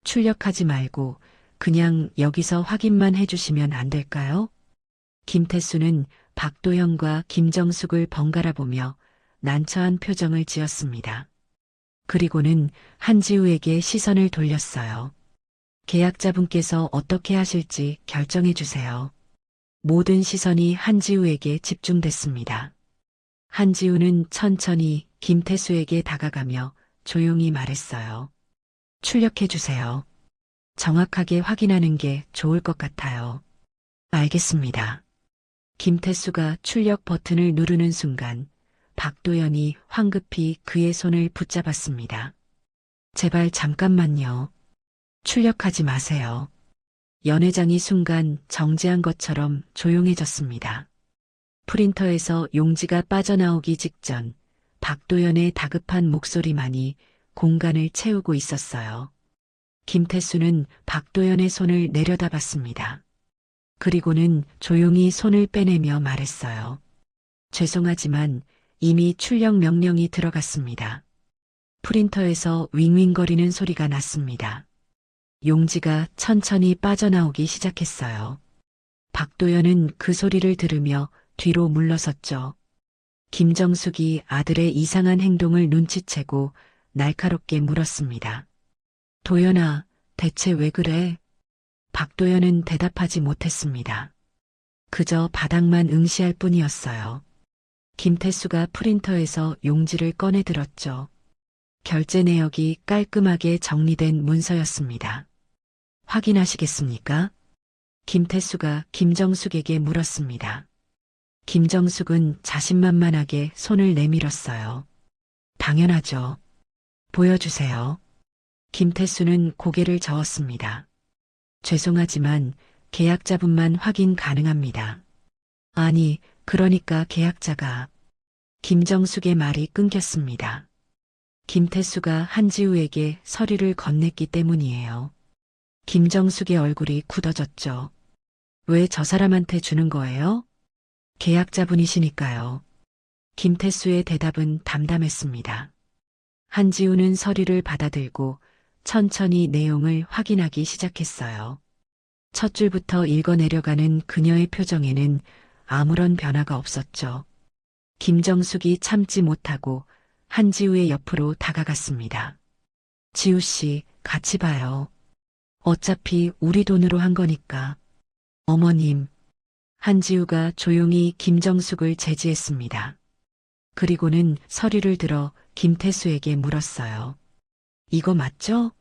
출력하지 말고 그냥 여기서 확인만 해주시면 안 될까요? 김태수는 박도연과 김정숙을 번갈아 보며 난처한 표정을 지었습니다. 그리고는 한지우에게 시선을 돌렸어요. 계약자분께서 어떻게 하실지 결정해 주세요. 모든 시선이 한지우에게 집중됐습니다. 한지우는 천천히 김태수에게 다가가며 조용히 말했어요. 출력해 주세요. 정확하게 확인하는 게 좋을 것 같아요. 알겠습니다. 김태수가 출력 버튼을 누르는 순간 박도연이 황급히 그의 손을 붙잡았습니다. 제발 잠깐만요. 출력하지 마세요. 연회장이 순간 정지한 것처럼 조용해졌습니다. 프린터에서 용지가 빠져나오기 직전 박도연의 다급한 목소리만이 공간을 채우고 있었어요. 김태수는 박도연의 손을 내려다봤습니다. 그리고는 조용히 손을 빼내며 말했어요. 죄송하지만 이미 출력 명령이 들어갔습니다. 프린터에서 윙윙거리는 소리가 났습니다. 용지가 천천히 빠져나오기 시작했어요. 박도연은 그 소리를 들으며 뒤로 물러섰죠. 김정숙이 아들의 이상한 행동을 눈치채고 날카롭게 물었습니다. 도연아, 대체 왜 그래? 박도연은 대답하지 못했습니다. 그저 바닥만 응시할 뿐이었어요. 김태수가 프린터에서 용지를 꺼내 들었죠. 결제 내역이 깔끔하게 정리된 문서였습니다. 확인하시겠습니까? 김태수가 김정숙에게 물었습니다. 김정숙은 자신만만하게 손을 내밀었어요. 당연하죠. 보여주세요. 김태수는 고개를 저었습니다. 죄송하지만 계약자분만 확인 가능합니다. 아니, 그러니까 계약자가. 김정숙의 말이 끊겼습니다. 김태수가 한지우에게 서류를 건넸기 때문이에요. 김정숙의 얼굴이 굳어졌죠. 왜 저 사람한테 주는 거예요? 계약자분이시니까요. 김태수의 대답은 담담했습니다. 한지우는 서류를 받아들고 천천히 내용을 확인하기 시작했어요. 첫 줄부터 읽어 내려가는 그녀의 표정에는 아무런 변화가 없었죠. 김정숙이 참지 못하고 한지우의 옆으로 다가갔습니다. 지우 씨, 같이 봐요. 어차피 우리 돈으로 한 거니까. 어머님. 한지우가 조용히 김정숙을 제지했습니다. 그리고는 서류를 들어 김태수에게 물었어요. 이거 맞죠?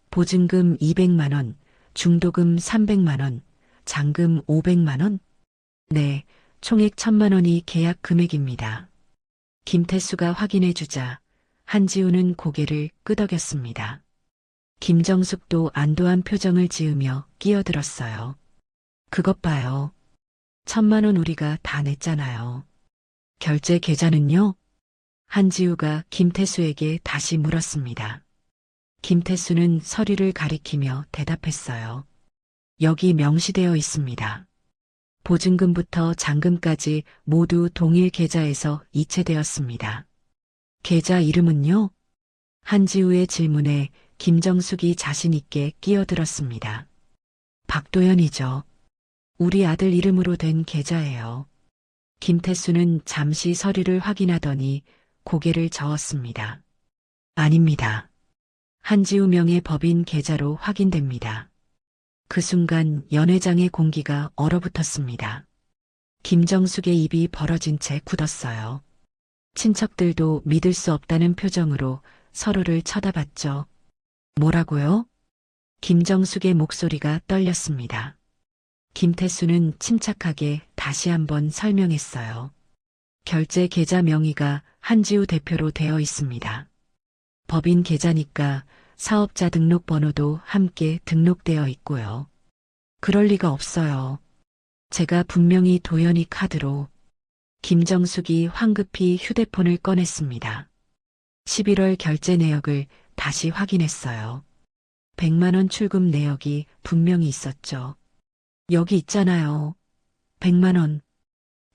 보증금 200만 원, 중도금 300만 원, 잔금 500만 원? 네, 총액 1000만 원이 계약 금액입니다. 김태수가 확인해 주자 한지우는 고개를 끄덕였습니다. 김정숙도 안도한 표정을 지으며 끼어들었어요. 그것 봐요. 1,000만 원 우리가 다 냈잖아요. 결제 계좌는요? 한지우가 김태수에게 다시 물었습니다. 김태수는 서류를 가리키며 대답했어요. 여기 명시되어 있습니다. 보증금부터 잔금까지 모두 동일 계좌에서 이체되었습니다. 계좌 이름은요? 한지우의 질문에 김정숙이 자신있게 끼어들었습니다. 박도연이죠. 우리 아들 이름으로 된 계좌예요. 김태수는 잠시 서류를 확인하더니 고개를 저었습니다. 아닙니다. 한지우 명의 법인 계좌로 확인됩니다. 그 순간 연회장의 공기가 얼어붙었습니다. 김정숙의 입이 벌어진 채 굳었어요. 친척들도 믿을 수 없다는 표정으로 서로를 쳐다봤죠. 뭐라고요? 김정숙의 목소리가 떨렸습니다. 김태수는 침착하게 다시 한번 설명했어요. 결제 계좌 명의가 한지우 대표로 되어 있습니다. 법인 계좌니까 사업자 등록번호도 함께 등록되어 있고요. 그럴 리가 없어요. 제가 분명히 도연이 카드로. 김정숙이 황급히 휴대폰을 꺼냈습니다. 11월 결제 내역을 다시 확인했어요. 100만 원 출금 내역이 분명히 있었죠. 여기 있잖아요. 100만 원.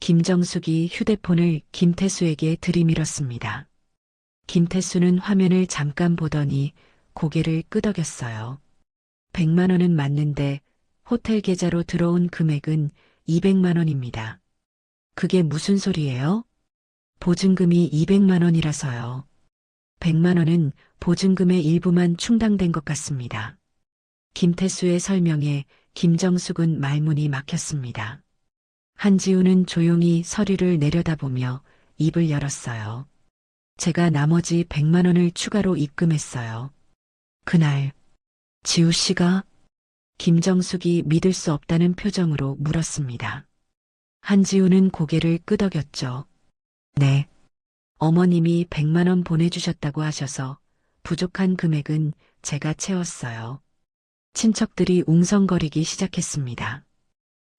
김정숙이 휴대폰을 김태수에게 들이밀었습니다. 김태수는 화면을 잠깐 보더니 고개를 끄덕였어요. 100만 원은 맞는데 호텔 계좌로 들어온 금액은 200만 원입니다. 그게 무슨 소리예요? 보증금이 200만 원이라서요. 100만 원은 보증금의 일부만 충당된 것 같습니다. 김태수의 설명에 김정숙은 말문이 막혔습니다. 한지우는 조용히 서류를 내려다보며 입을 열었어요. 제가 나머지 100만 원을 추가로 입금했어요. 그날 지우 씨가? 김정숙이 믿을 수 없다는 표정으로 물었습니다. 한지우는 고개를 끄덕였죠. 네. 어머님이 100만 원 보내주셨다고 하셔서 부족한 금액은 제가 채웠어요. 친척들이 웅성거리기 시작했습니다.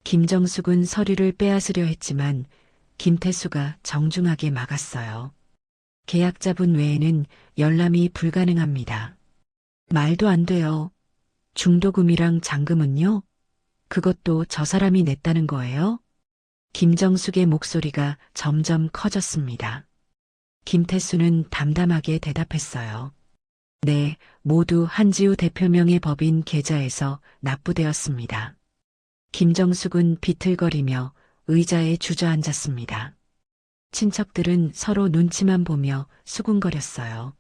김정숙은 서류를 빼앗으려 했지만 김태수가 정중하게 막았어요. 계약자분 외에는 열람이 불가능합니다. 말도 안 돼요. 중도금이랑 잔금은요? 그것도 저 사람이 냈다는 거예요? 김정숙의 목소리가 점점 커졌습니다. 김태수는 담담하게 대답했어요. 네, 모두 한지우 대표명의 법인 계좌에서 납부되었습니다. 김정숙은 비틀거리며 의자에 주저앉았습니다. 친척들은 서로 눈치만 보며 수군거렸어요.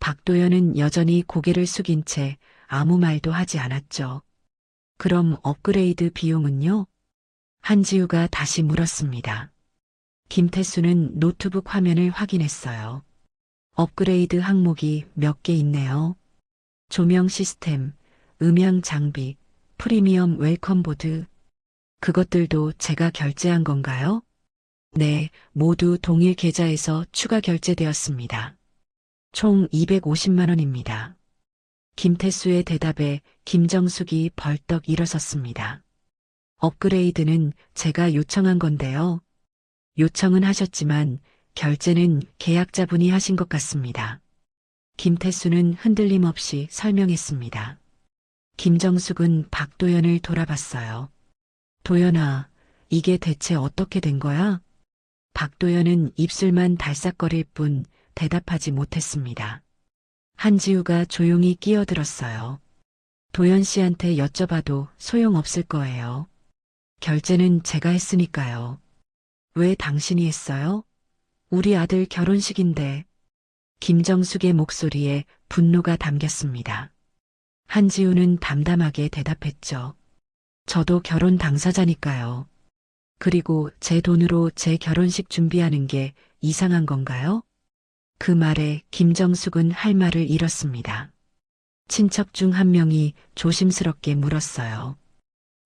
박도연은 여전히 고개를 숙인 채 아무 말도 하지 않았죠. 그럼 업그레이드 비용은요? 한지우가 다시 물었습니다. 김태수는 노트북 화면을 확인했어요. 업그레이드 항목이 몇 개 있네요. 조명 시스템, 음향 장비, 프리미엄 웰컴보드. 그것들도 제가 결제한 건가요? 네, 모두 동일 계좌에서 추가 결제되었습니다. 총 250만 원입니다. 김태수의 대답에 김정숙이 벌떡 일어섰습니다. 업그레이드는 제가 요청한 건데요. 요청은 하셨지만 결제는 계약자분이 하신 것 같습니다. 김태수는 흔들림 없이 설명했습니다. 김정숙은 박도연을 돌아봤어요. 도연아, 이게 대체 어떻게 된 거야? 박도연은 입술만 달싹거릴 뿐 대답하지 못했습니다. 한지우가 조용히 끼어들었어요. 도연 씨한테 여쭤봐도 소용없을 거예요. 결제는 제가 했으니까요. 왜 당신이 했어요? 우리 아들 결혼식인데. 김정숙의 목소리에 분노가 담겼습니다. 한지우는 담담하게 대답했죠. 저도 결혼 당사자니까요. 그리고 제 돈으로 제 결혼식 준비하는 게 이상한 건가요? 그 말에 김정숙은 할 말을 잃었습니다. 친척 중 한 명이 조심스럽게 물었어요.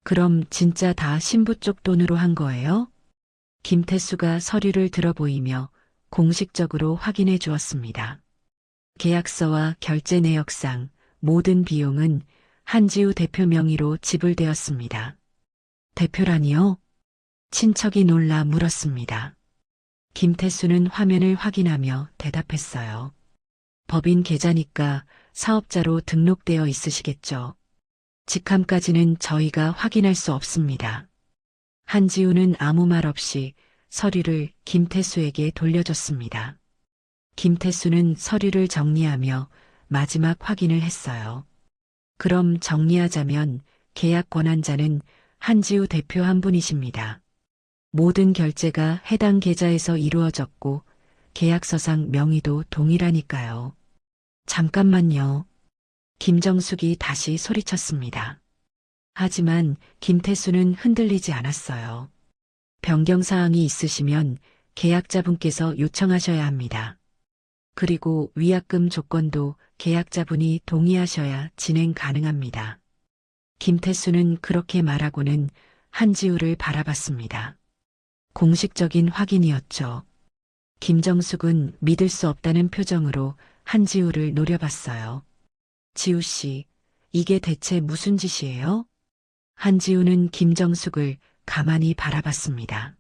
그럼 진짜 다 신부 쪽 돈으로 한 거예요? 김태수가 서류를 들어보이며 공식적으로 확인해 주었습니다. 계약서와 결제 내역상 모든 비용은 한지우 대표 명의로 지불되었습니다. 대표라니요? 친척이 놀라 물었습니다. 김태수는 화면을 확인하며 대답했어요. 법인 계좌니까 사업자로 등록되어 있으시겠죠. 직함까지는 저희가 확인할 수 없습니다. 한지우는 아무 말 없이 서류를 김태수에게 돌려줬습니다. 김태수는 서류를 정리하며 마지막 확인을 했어요. 그럼 정리하자면 계약 권한자는 한지우 대표 한 분이십니다. 모든 결제가 해당 계좌에서 이루어졌고 계약서상 명의도 동일하니까요. 잠깐만요. 김정숙이 다시 소리쳤습니다. 하지만 김태수는 흔들리지 않았어요. 변경사항이 있으시면 계약자분께서 요청하셔야 합니다. 그리고 위약금 조건도 계약자분이 동의하셔야 진행 가능합니다. 김태수는 그렇게 말하고는 한지우를 바라봤습니다. 공식적인 확인이었죠. 김정숙은 믿을 수 없다는 표정으로 한지우를 노려봤어요. 지우 씨, 이게 대체 무슨 짓이에요? 한지우는 김정숙을 가만히 바라봤습니다.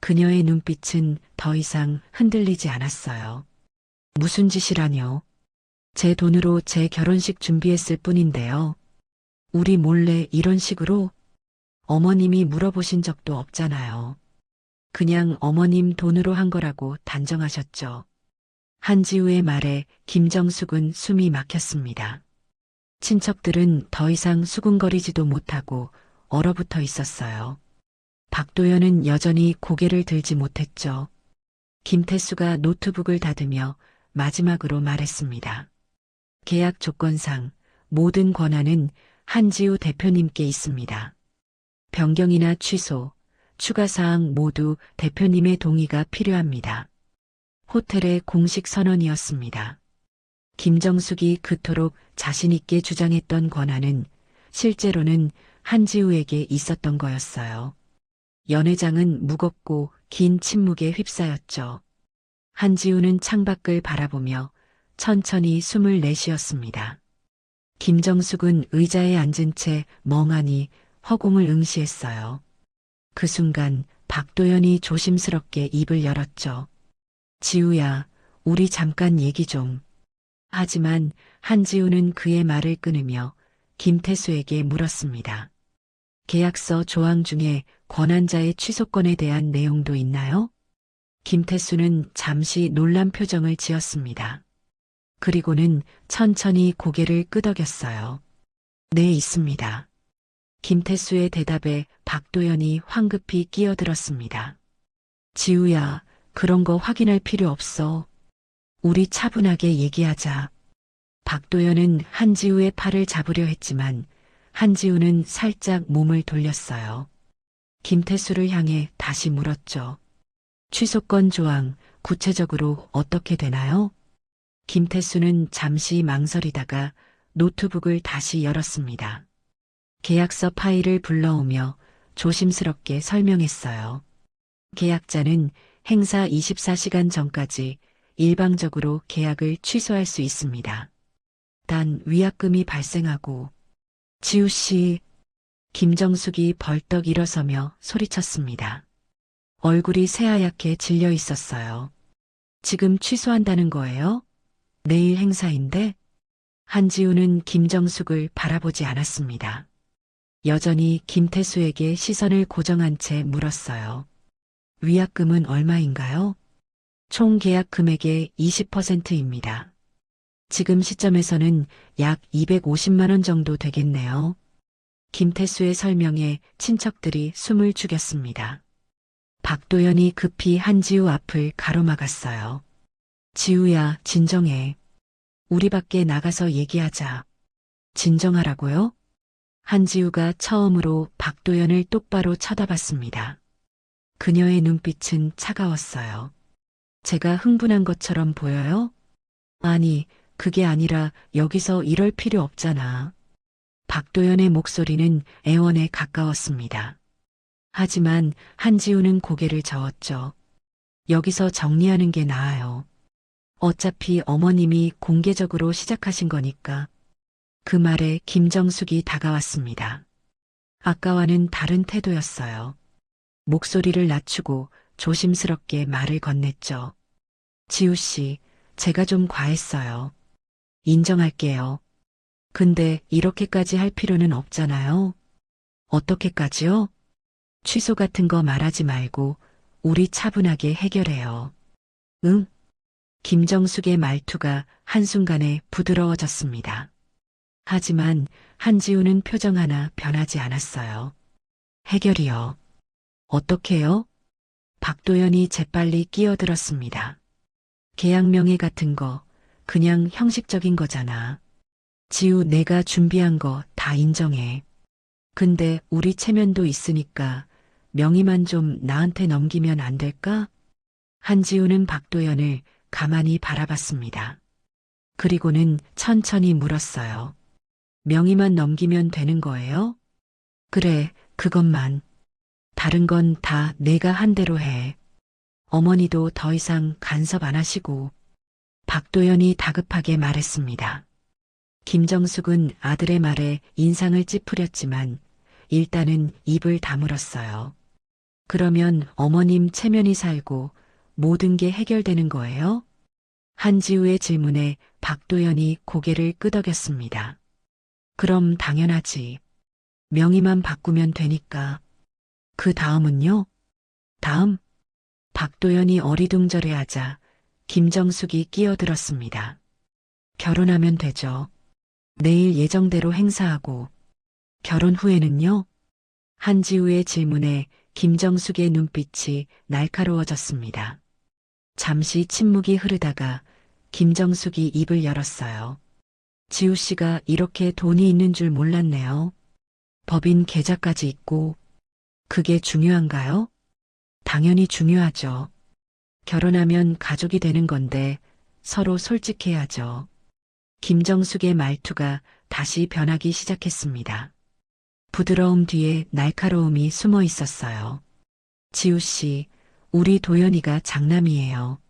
그녀의 눈빛은 더 이상 흔들리지 않았어요. 무슨 짓이라뇨? 제 돈으로 제 결혼식 준비했을 뿐인데요. 우리 몰래 이런 식으로? 어머님이 물어보신 적도 없잖아요. 그냥 어머님 돈으로 한 거라고 단정하셨죠. 한지우의 말에 김정숙은 숨이 막혔습니다. 친척들은 더 이상 수군거리지도 못하고 얼어붙어 있었어요. 박도연은 여전히 고개를 들지 못했죠. 김태수가 노트북을 닫으며 마지막으로 말했습니다. 계약 조건상 모든 권한은 한지우 대표님께 있습니다. 변경이나 취소, 추가 사항 모두 대표님의 동의가 필요합니다. 호텔의 공식 선언이었습니다. 김정숙이 그토록 자신있게 주장했던 권한은 실제로는 한지우에게 있었던 거였어요. 연회장은 무겁고 긴 침묵에 휩싸였죠. 한지우는 창밖을 바라보며 천천히 숨을 내쉬었습니다. 김정숙은 의자에 앉은 채 멍하니 허공을 응시했어요. 그 순간 박도연이 조심스럽게 입을 열었죠. 지우야, 우리 잠깐 얘기 좀. 하지만 한지우는 그의 말을 끊으며 김태수에게 물었습니다. 계약서 조항 중에 권한자의 취소권에 대한 내용도 있나요? 김태수는 잠시 놀란 표정을 지었습니다. 그리고는 천천히 고개를 끄덕였어요. 네, 있습니다. 김태수의 대답에 박도연이 황급히 끼어들었습니다. 지우야, 그런 거 확인할 필요 없어. 우리 차분하게 얘기하자. 박도연은 한지우의 팔을 잡으려 했지만 한지우는 살짝 몸을 돌렸어요. 김태수를 향해 다시 물었죠. 취소권 조항 구체적으로 어떻게 되나요? 김태수는 잠시 망설이다가 노트북을 다시 열었습니다. 계약서 파일을 불러오며 조심스럽게 설명했어요. 계약자는 행사 24시간 전까지 일방적으로 계약을 취소할 수 있습니다. 단 위약금이 발생하고 지우 씨, 김정숙이 벌떡 일어서며 소리쳤습니다. 얼굴이 새하얗게 질려 있었어요. 지금 취소한다는 거예요? 내일 행사인데? 한지우는 김정숙을 바라보지 않았습니다. 여전히 김태수에게 시선을 고정한 채 물었어요. 위약금은 얼마인가요? 총 계약 금액의 20%입니다. 지금 시점에서는 약 250만 원 정도 되겠네요. 김태수의 설명에 친척들이 숨을 죽였습니다. 박도연이 급히 한지우 앞을 가로막았어요. 지우야, 진정해. 우리 밖에 나가서 얘기하자. 진정하라고요? 한지우가 처음으로 박도연을 똑바로 쳐다봤습니다. 그녀의 눈빛은 차가웠어요. 제가 흥분한 것처럼 보여요? 아니, 그게 아니라 여기서 이럴 필요 없잖아. 박도연의 목소리는 애원에 가까웠습니다. 하지만 한지우는 고개를 저었죠. 여기서 정리하는 게 나아요. 어차피 어머님이 공개적으로 시작하신 거니까. 그 말에 김정숙이 다가왔습니다. 아까와는 다른 태도였어요. 목소리를 낮추고 조심스럽게 말을 건넸죠. 지우 씨, 제가 좀 과했어요. 인정할게요. 근데 이렇게까지 할 필요는 없잖아요. 어떻게까지요? 취소 같은 거 말하지 말고 우리 차분하게 해결해요. 응? 김정숙의 말투가 한순간에 부드러워졌습니다. 하지만 한지우는 표정 하나 변하지 않았어요. 해결이요. 어떻게요? 박도연이 재빨리 끼어들었습니다. 계약명의 같은 거 그냥 형식적인 거잖아. 지우 내가 준비한 거 다 인정해. 근데 우리 체면도 있으니까 명의만 좀 나한테 넘기면 안 될까? 한지우는 박도연을 가만히 바라봤습니다. 그리고는 천천히 물었어요. 명의만 넘기면 되는 거예요? 그래, 그것만. 다른 건 다 내가 한 대로 해. 어머니도 더 이상 간섭 안 하시고. 박도연이 다급하게 말했습니다. 김정숙은 아들의 말에 인상을 찌푸렸지만 일단은 입을 다물었어요. 그러면 어머님 체면이 살고 모든 게 해결되는 거예요? 한지우의 질문에 박도연이 고개를 끄덕였습니다. 그럼 당연하지. 명의만 바꾸면 되니까. 그 다음은요? 다음? 박도연이 어리둥절해하자 김정숙이 끼어들었습니다. 결혼하면 되죠. 내일 예정대로 행사하고. 결혼 후에는요? 한지우의 질문에 김정숙의 눈빛이 날카로워졌습니다. 잠시 침묵이 흐르다가 김정숙이 입을 열었어요. 지우 씨가 이렇게 돈이 있는 줄 몰랐네요. 법인 계좌까지 있고. 그게 중요한가요? 당연히 중요하죠. 결혼하면 가족이 되는 건데 서로 솔직해야죠. 김정숙의 말투가 다시 변하기 시작했습니다. 부드러움 뒤에 날카로움이 숨어 있었어요. 지우 씨, 우리 도연이가 장남이에요.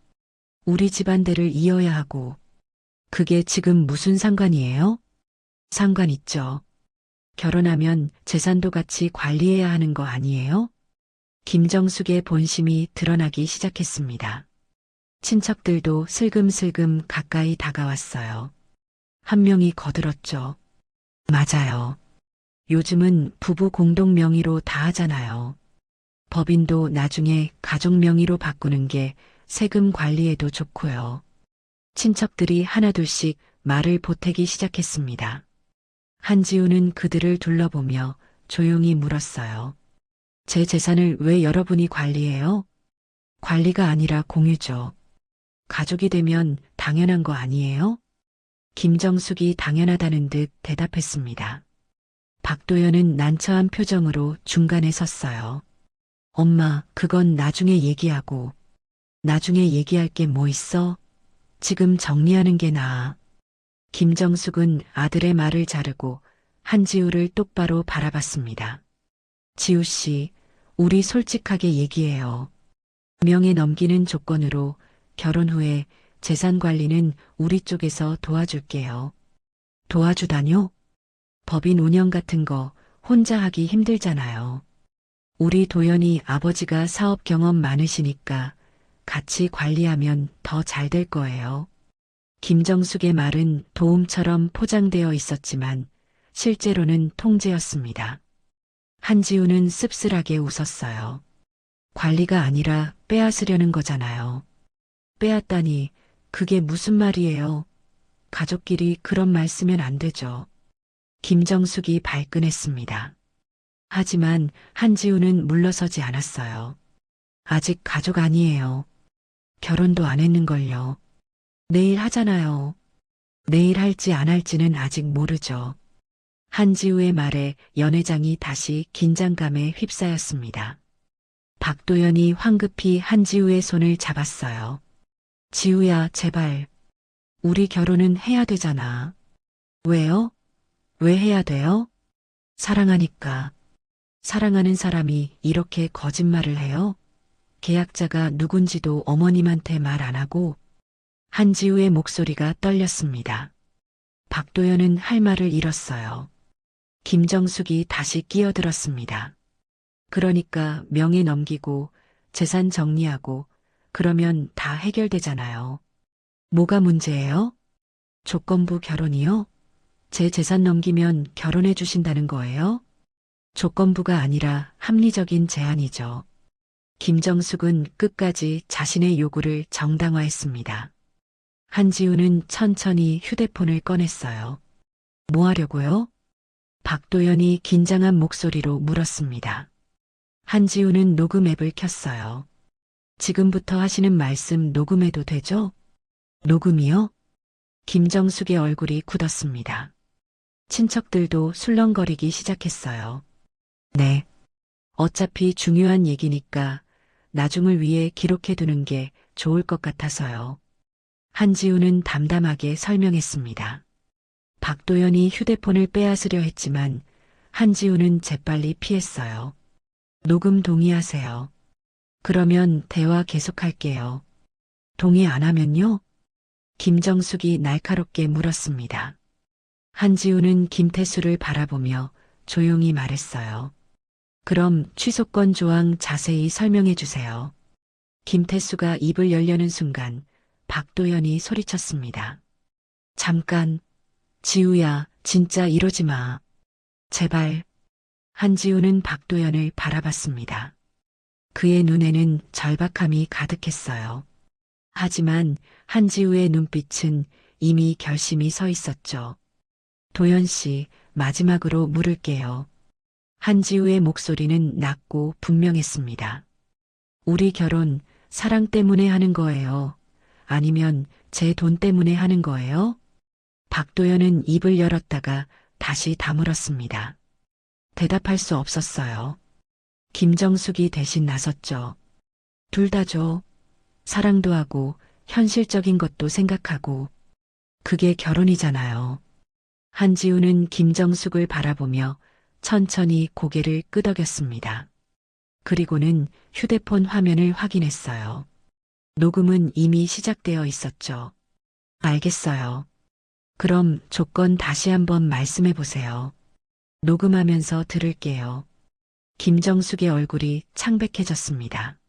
우리 집안대를 이어야 하고. 그게 지금 무슨 상관이에요? 상관 있죠. 결혼하면 재산도 같이 관리해야 하는 거 아니에요? 김정숙의 본심이 드러나기 시작했습니다. 친척들도 슬금슬금 가까이 다가왔어요. 한 명이 거들었죠. 맞아요. 요즘은 부부 공동 명의로 다 하잖아요. 법인도 나중에 가족 명의로 바꾸는 게 세금 관리에도 좋고요. 친척들이 하나둘씩 말을 보태기 시작했습니다. 한지우는 그들을 둘러보며 조용히 물었어요. 제 재산을 왜 여러분이 관리해요? 관리가 아니라 공유죠. 가족이 되면 당연한 거 아니에요? 김정숙이 당연하다는 듯 대답했습니다. 박도연은 난처한 표정으로 중간에 섰어요. 엄마, 그건 나중에 얘기하고. 나중에 얘기할 게 뭐 있어? 지금 정리하는 게 나아. 김정숙은 아들의 말을 자르고 한지우를 똑바로 바라봤습니다. 지우 씨, 우리 솔직하게 얘기해요. 명예 넘기는 조건으로 결혼 후에 재산 관리는 우리 쪽에서 도와줄게요. 도와주다뇨? 법인 운영 같은 거 혼자 하기 힘들잖아요. 우리 도연이 아버지가 사업 경험 많으시니까 같이 관리하면 더 잘 될 거예요. 김정숙의 말은 도움처럼 포장되어 있었지만 실제로는 통제였습니다. 한지우는 씁쓸하게 웃었어요. 관리가 아니라 빼앗으려는 거잖아요. 빼앗다니 그게 무슨 말이에요? 가족끼리 그런 말 쓰면 안 되죠. 김정숙이 발끈했습니다. 하지만 한지우는 물러서지 않았어요. 아직 가족 아니에요. 결혼도 안 했는걸요. 내일 하잖아요. 내일 할지 안 할지는 아직 모르죠. 한지우의 말에 연회장이 다시 긴장감에 휩싸였습니다. 박도연이 황급히 한지우의 손을 잡았어요. 지우야, 제발. 우리 결혼은 해야 되잖아. 왜요? 왜 해야 돼요? 사랑하니까. 사랑하는 사람이 이렇게 거짓말을 해요? 계약자가 누군지도 어머님한테 말 안 하고. 한지우의 목소리가 떨렸습니다. 박도연은 할 말을 잃었어요. 김정숙이 다시 끼어들었습니다. 그러니까 명예 넘기고 재산 정리하고 그러면 다 해결되잖아요. 뭐가 문제예요? 조건부 결혼이요? 제 재산 넘기면 결혼해 주신다는 거예요? 조건부가 아니라 합리적인 제안이죠. 김정숙은 끝까지 자신의 요구를 정당화했습니다. 한지우는 천천히 휴대폰을 꺼냈어요. 뭐 하려고요? 박도연이 긴장한 목소리로 물었습니다. 한지우는 녹음 앱을 켰어요. 지금부터 하시는 말씀 녹음해도 되죠? 녹음이요? 김정숙의 얼굴이 굳었습니다. 친척들도 술렁거리기 시작했어요. 네. 어차피 중요한 얘기니까 나중을 위해 기록해두는 게 좋을 것 같아서요. 한지우는 담담하게 설명했습니다. 박도연이 휴대폰을 빼앗으려 했지만 한지우는 재빨리 피했어요. 녹음 동의하세요. 그러면 대화 계속할게요. 동의 안 하면요? 김정숙이 날카롭게 물었습니다. 한지우는 김태수를 바라보며 조용히 말했어요. 그럼 취소권 조항 자세히 설명해 주세요. 김태수가 입을 열려는 순간 박도연이 소리쳤습니다. 잠깐, 지우야, 진짜 이러지 마. 제발. 한지우는 박도연을 바라봤습니다. 그의 눈에는 절박함이 가득했어요. 하지만 한지우의 눈빛은 이미 결심이 서 있었죠. 도연 씨, 마지막으로 물을게요. 한지우의 목소리는 낮고 분명했습니다. 우리 결혼 사랑 때문에 하는 거예요? 아니면 제 돈 때문에 하는 거예요? 박도연은 입을 열었다가 다시 다물었습니다. 대답할 수 없었어요. 김정숙이 대신 나섰죠. 둘 다죠. 사랑도 하고 현실적인 것도 생각하고 그게 결혼이잖아요. 한지우는 김정숙을 바라보며 천천히 고개를 끄덕였습니다. 그리고는 휴대폰 화면을 확인했어요. 녹음은 이미 시작되어 있었죠. 알겠어요. 그럼 조건 다시 한번 말씀해 보세요. 녹음하면서 들을게요. 김정숙의 얼굴이 창백해졌습니다.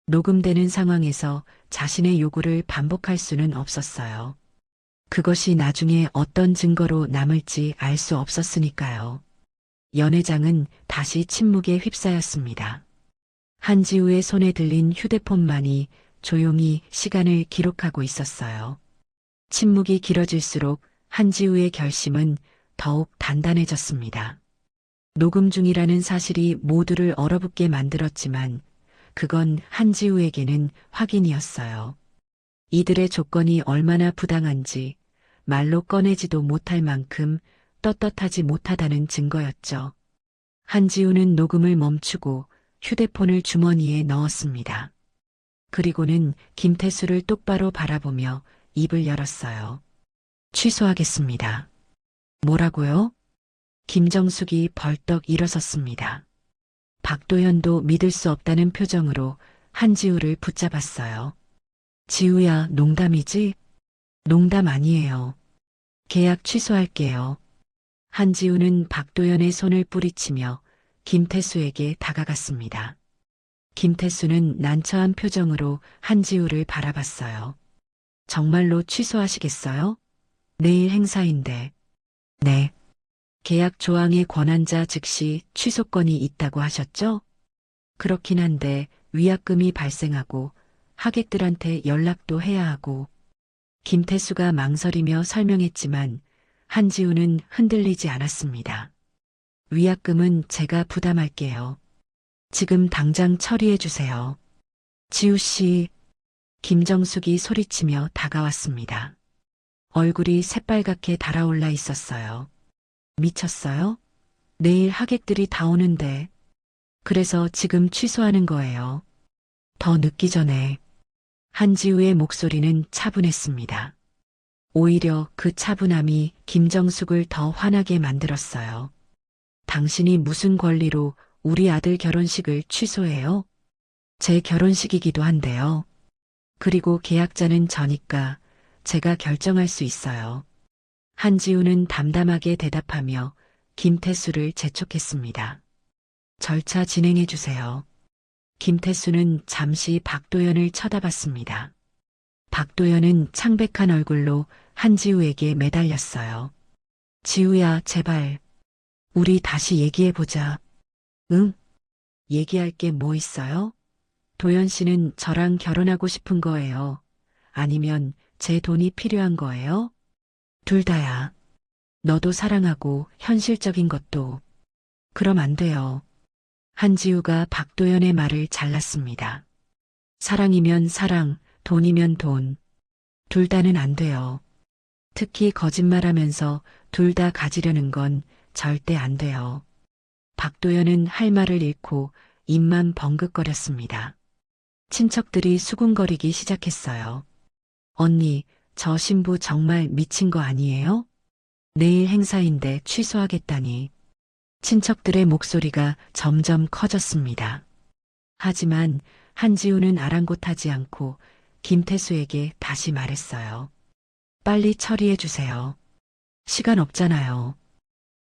녹음되는 상황에서 자신의 요구를 반복할 수는 없었어요. 그것이 나중에 어떤 증거로 남을지 알 수 없었으니까요. 연회장은 다시 침묵에 휩싸였습니다. 한지우의 손에 들린 휴대폰만이 조용히 시간을 기록하고 있었어요. 침묵이 길어질수록 한지우의 결심은 더욱 단단해졌습니다. 녹음 중이라는 사실이 모두를 얼어붙게 만들었지만 그건 한지우에게는 확인이었어요. 이들의 조건이 얼마나 부당한지 말로 꺼내지도 못할 만큼 떳떳하지 못하다는 증거였죠. 한지우는 녹음을 멈추고 휴대폰을 주머니에 넣었습니다. 그리고는 김태수를 똑바로 바라보며 입을 열었어요. 취소하겠습니다. 뭐라고요? 김정숙이 벌떡 일어섰습니다. 박도연도 믿을 수 없다는 표정으로 한지우를 붙잡았어요. 지우야, 농담이지? 농담 아니에요. 계약 취소할게요. 한지우는 박도연의 손을 뿌리치며 김태수에게 다가갔습니다. 김태수는 난처한 표정으로 한지우를 바라봤어요. 정말로 취소하시겠어요? 내일 행사인데. 네. 계약 조항의 권한자 즉시 취소권이 있다고 하셨죠? 그렇긴 한데 위약금이 발생하고 하객들한테 연락도 해야 하고. 김태수가 망설이며 설명했지만 한지우는 흔들리지 않았습니다. 위약금은 제가 부담할게요. 지금 당장 처리해 주세요. 지우 씨, 김정숙이 소리치며 다가왔습니다. 얼굴이 새빨갛게 달아올라 있었어요. 미쳤어요? 내일 하객들이 다 오는데. 그래서 지금 취소하는 거예요. 더 늦기 전에. 한지우의 목소리는 차분했습니다. 오히려 그 차분함이 김정숙을 더 화나게 만들었어요. 당신이 무슨 권리로 우리 아들 결혼식을 취소해요? 제 결혼식이기도 한데요. 그리고 계약자는 저니까 제가 결정할 수 있어요. 한지우는 담담하게 대답하며 김태수를 재촉했습니다. 절차 진행해 주세요. 김태수는 잠시 박도연을 쳐다봤습니다. 박도연은 창백한 얼굴로 한지우에게 매달렸어요. 지우야, 제발. 우리 다시 얘기해보자. 응? 얘기할 게 뭐 있어요? 도연 씨는 저랑 결혼하고 싶은 거예요. 아니면 제 돈이 필요한 거예요? 둘 다야. 너도 사랑하고 현실적인 것도. 그럼 안 돼요. 한지우가 박도연의 말을 잘랐습니다. 사랑이면 사랑, 돈이면 돈. 둘 다는 안 돼요. 특히 거짓말하면서 둘 다 가지려는 건 절대 안 돼요. 박도연은 할 말을 잃고 입만 벙긋거렸습니다. 친척들이 수군거리기 시작했어요. 언니, 저 신부 정말 미친 거 아니에요? 내일 행사인데 취소하겠다니. 친척들의 목소리가 점점 커졌습니다. 하지만 한지우는 아랑곳하지 않고 김태수에게 다시 말했어요. 빨리 처리해 주세요. 시간 없잖아요.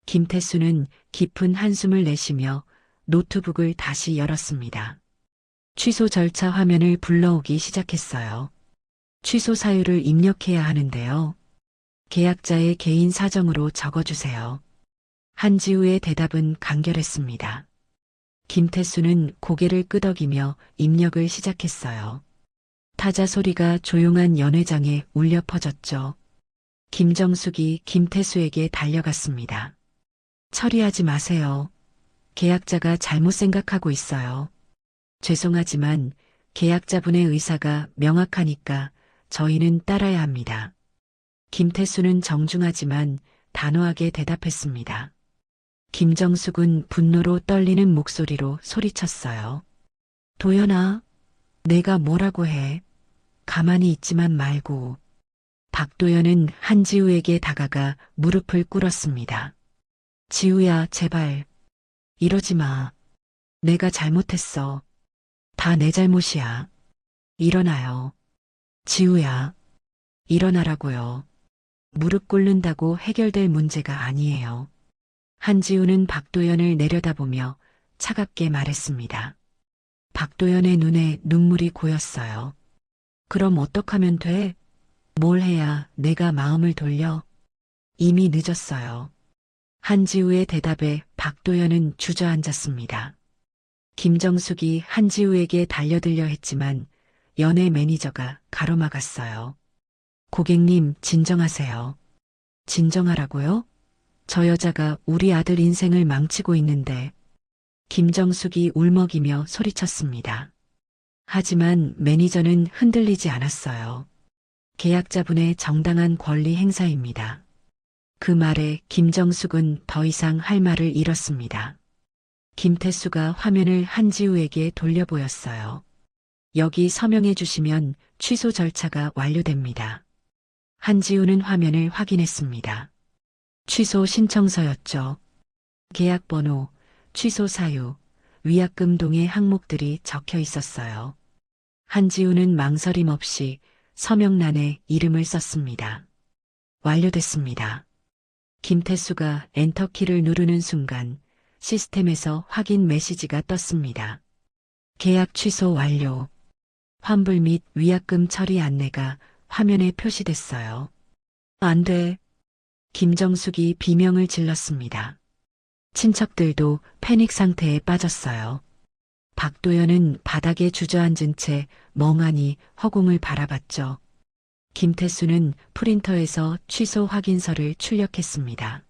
김태수는 깊은 한숨을 내쉬며 노트북을 다시 열었습니다. 취소 절차 화면을 불러오기 시작했어요. 취소 사유를 입력해야 하는데요. 계약자의 개인 사정으로 적어주세요. 한지우의 대답은 간결했습니다. 김태수는 고개를 끄덕이며 입력을 시작했어요. 타자 소리가 조용한 연회장에 울려 퍼졌죠. 김정숙이 김태수에게 달려갔습니다. 처리하지 마세요. 계약자가 잘못 생각하고 있어요. 죄송하지만 계약자분의 의사가 명확하니까 저희는 따라야 합니다. 김태수는 정중하지만 단호하게 대답했습니다. 김정숙은 분노로 떨리는 목소리로 소리쳤어요. 도연아, 내가 뭐라고 해? 가만히 있지만 말고. 박도연은 한지우에게 다가가 무릎을 꿇었습니다. 지우야, 제발. 이러지 마. 내가 잘못했어. 다 내 잘못이야. 일어나요. 지우야. 일어나라고요. 무릎 꿇는다고 해결될 문제가 아니에요. 한지우는 박도연을 내려다보며 차갑게 말했습니다. 박도연의 눈에 눈물이 고였어요. 그럼 어떡하면 돼? 뭘 해야 내가 마음을 돌려? 이미 늦었어요. 한지우의 대답에 박도연은 주저앉았습니다. 김정숙이 한지우에게 달려들려 했지만 연예 매니저가 가로막았어요. 고객님, 진정하세요. 진정하라고요? 저 여자가 우리 아들 인생을 망치고 있는데. 김정숙이 울먹이며 소리쳤습니다. 하지만 매니저는 흔들리지 않았어요. 계약자분의 정당한 권리 행사입니다. 그 말에 김정숙은 더 이상 할 말을 잃었습니다. 김태수가 화면을 한지우에게 돌려보였어요. 여기 서명해 주시면 취소 절차가 완료됩니다. 한지우는 화면을 확인했습니다. 취소 신청서였죠. 계약번호, 취소 사유, 위약금 등의 항목들이 적혀 있었어요. 한지우는 망설임 없이 서명란에 이름을 썼습니다. 완료됐습니다. 김태수가 엔터키를 누르는 순간 시스템에서 확인 메시지가 떴습니다. 계약 취소 완료. 환불 및 위약금 처리 안내가 화면에 표시됐어요. 안 돼. 김정숙이 비명을 질렀습니다. 친척들도 패닉 상태에 빠졌어요. 박도연은 바닥에 주저앉은 채 멍하니 허공을 바라봤죠. 김태수는 프린터에서 취소 확인서를 출력했습니다.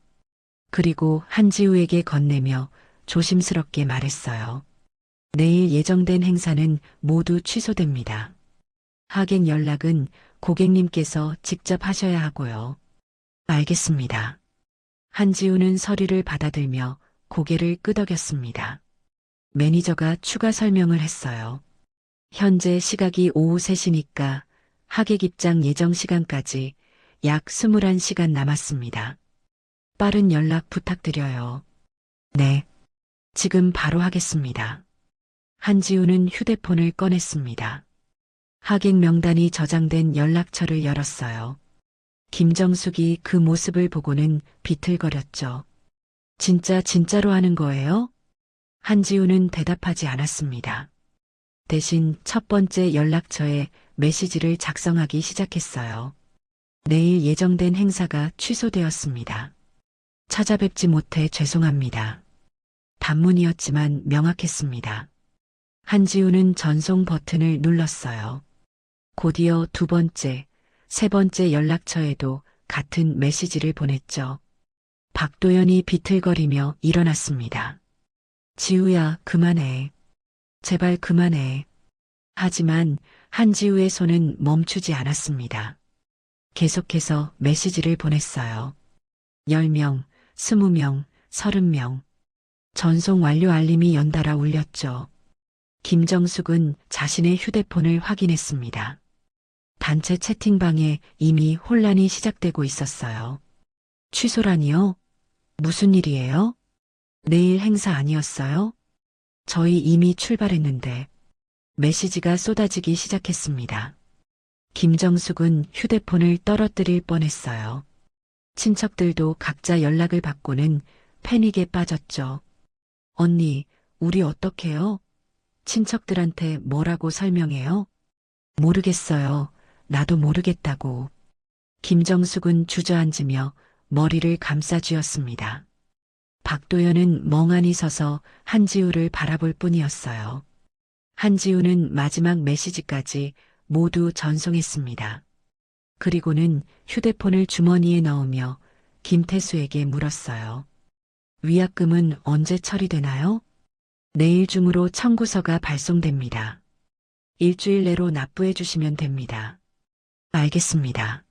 그리고 한지우에게 건네며 조심스럽게 말했어요. 내일 예정된 행사는 모두 취소됩니다. 하객 연락은 고객님께서 직접 하셔야 하고요. 알겠습니다. 한지우는 서류를 받아들며 고개를 끄덕였습니다. 매니저가 추가 설명을 했어요. 현재 시각이 오후 3시니까 하객 입장 예정 시간까지 약 21시간 남았습니다. 빠른 연락 부탁드려요. 네. 지금 바로 하겠습니다. 한지우는 휴대폰을 꺼냈습니다. 하객 명단이 저장된 연락처를 열었어요. 김정숙이 그 모습을 보고는 비틀거렸죠. 진짜로 하는 거예요? 한지우는 대답하지 않았습니다. 대신 첫 번째 연락처에 메시지를 작성하기 시작했어요. 내일 예정된 행사가 취소되었습니다. 찾아뵙지 못해 죄송합니다. 단문이었지만 명확했습니다. 한지우는 전송 버튼을 눌렀어요. 곧이어 두 번째, 세 번째 연락처에도 같은 메시지를 보냈죠. 박도연이 비틀거리며 일어났습니다. 지우야, 그만해. 제발 그만해. 하지만 한지우의 손은 멈추지 않았습니다. 계속해서 메시지를 보냈어요. 10명, 20명, 30명. 전송 완료 알림이 연달아 울렸죠. 김정숙은 자신의 휴대폰을 확인했습니다. 단체 채팅방에 이미 혼란이 시작되고 있었어요. 취소라니요? 무슨 일이에요? 내일 행사 아니었어요? 저희 이미 출발했는데. 메시지가 쏟아지기 시작했습니다. 김정숙은 휴대폰을 떨어뜨릴 뻔했어요. 친척들도 각자 연락을 받고는 패닉에 빠졌죠. 언니, 우리 어떡해요? 친척들한테 뭐라고 설명해요? 모르겠어요. 나도 모르겠다고. 김정숙은 주저앉으며 머리를 감싸쥐었습니다. 박도연은 멍하니 서서 한지우를 바라볼 뿐이었어요. 한지우는 마지막 메시지까지 모두 전송했습니다. 그리고는 휴대폰을 주머니에 넣으며 김태수에게 물었어요. 위약금은 언제 처리되나요? 내일 중으로 청구서가 발송됩니다. 일주일 내로 납부해 주시면 됩니다. 알겠습니다.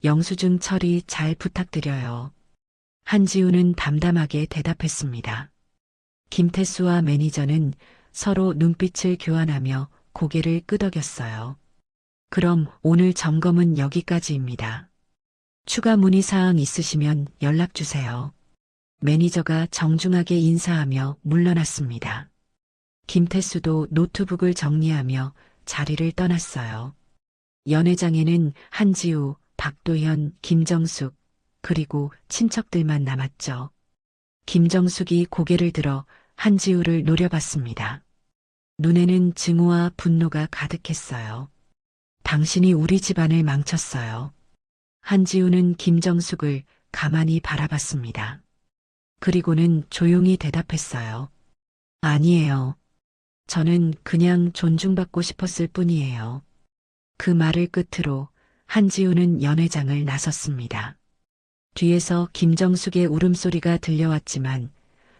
영수증 처리 잘 부탁드려요. 한지우는 담담하게 대답했습니다. 김태수와 매니저는 서로 눈빛을 교환하며 고개를 끄덕였어요. 그럼 오늘 점검은 여기까지입니다. 추가 문의사항 있으시면 연락주세요. 매니저가 정중하게 인사하며 물러났습니다. 김태수도 노트북을 정리하며 자리를 떠났어요. 연회장에는 한지우, 박도현, 김정숙, 그리고 친척들만 남았죠. 김정숙이 고개를 들어 한지우를 노려봤습니다. 눈에는 증오와 분노가 가득했어요. 당신이 우리 집안을 망쳤어요. 한지우는 김정숙을 가만히 바라봤습니다. 그리고는 조용히 대답했어요. 아니에요. 저는 그냥 존중받고 싶었을 뿐이에요. 그 말을 끝으로 한지우는 연회장을 나섰습니다. 뒤에서 김정숙의 울음소리가 들려왔지만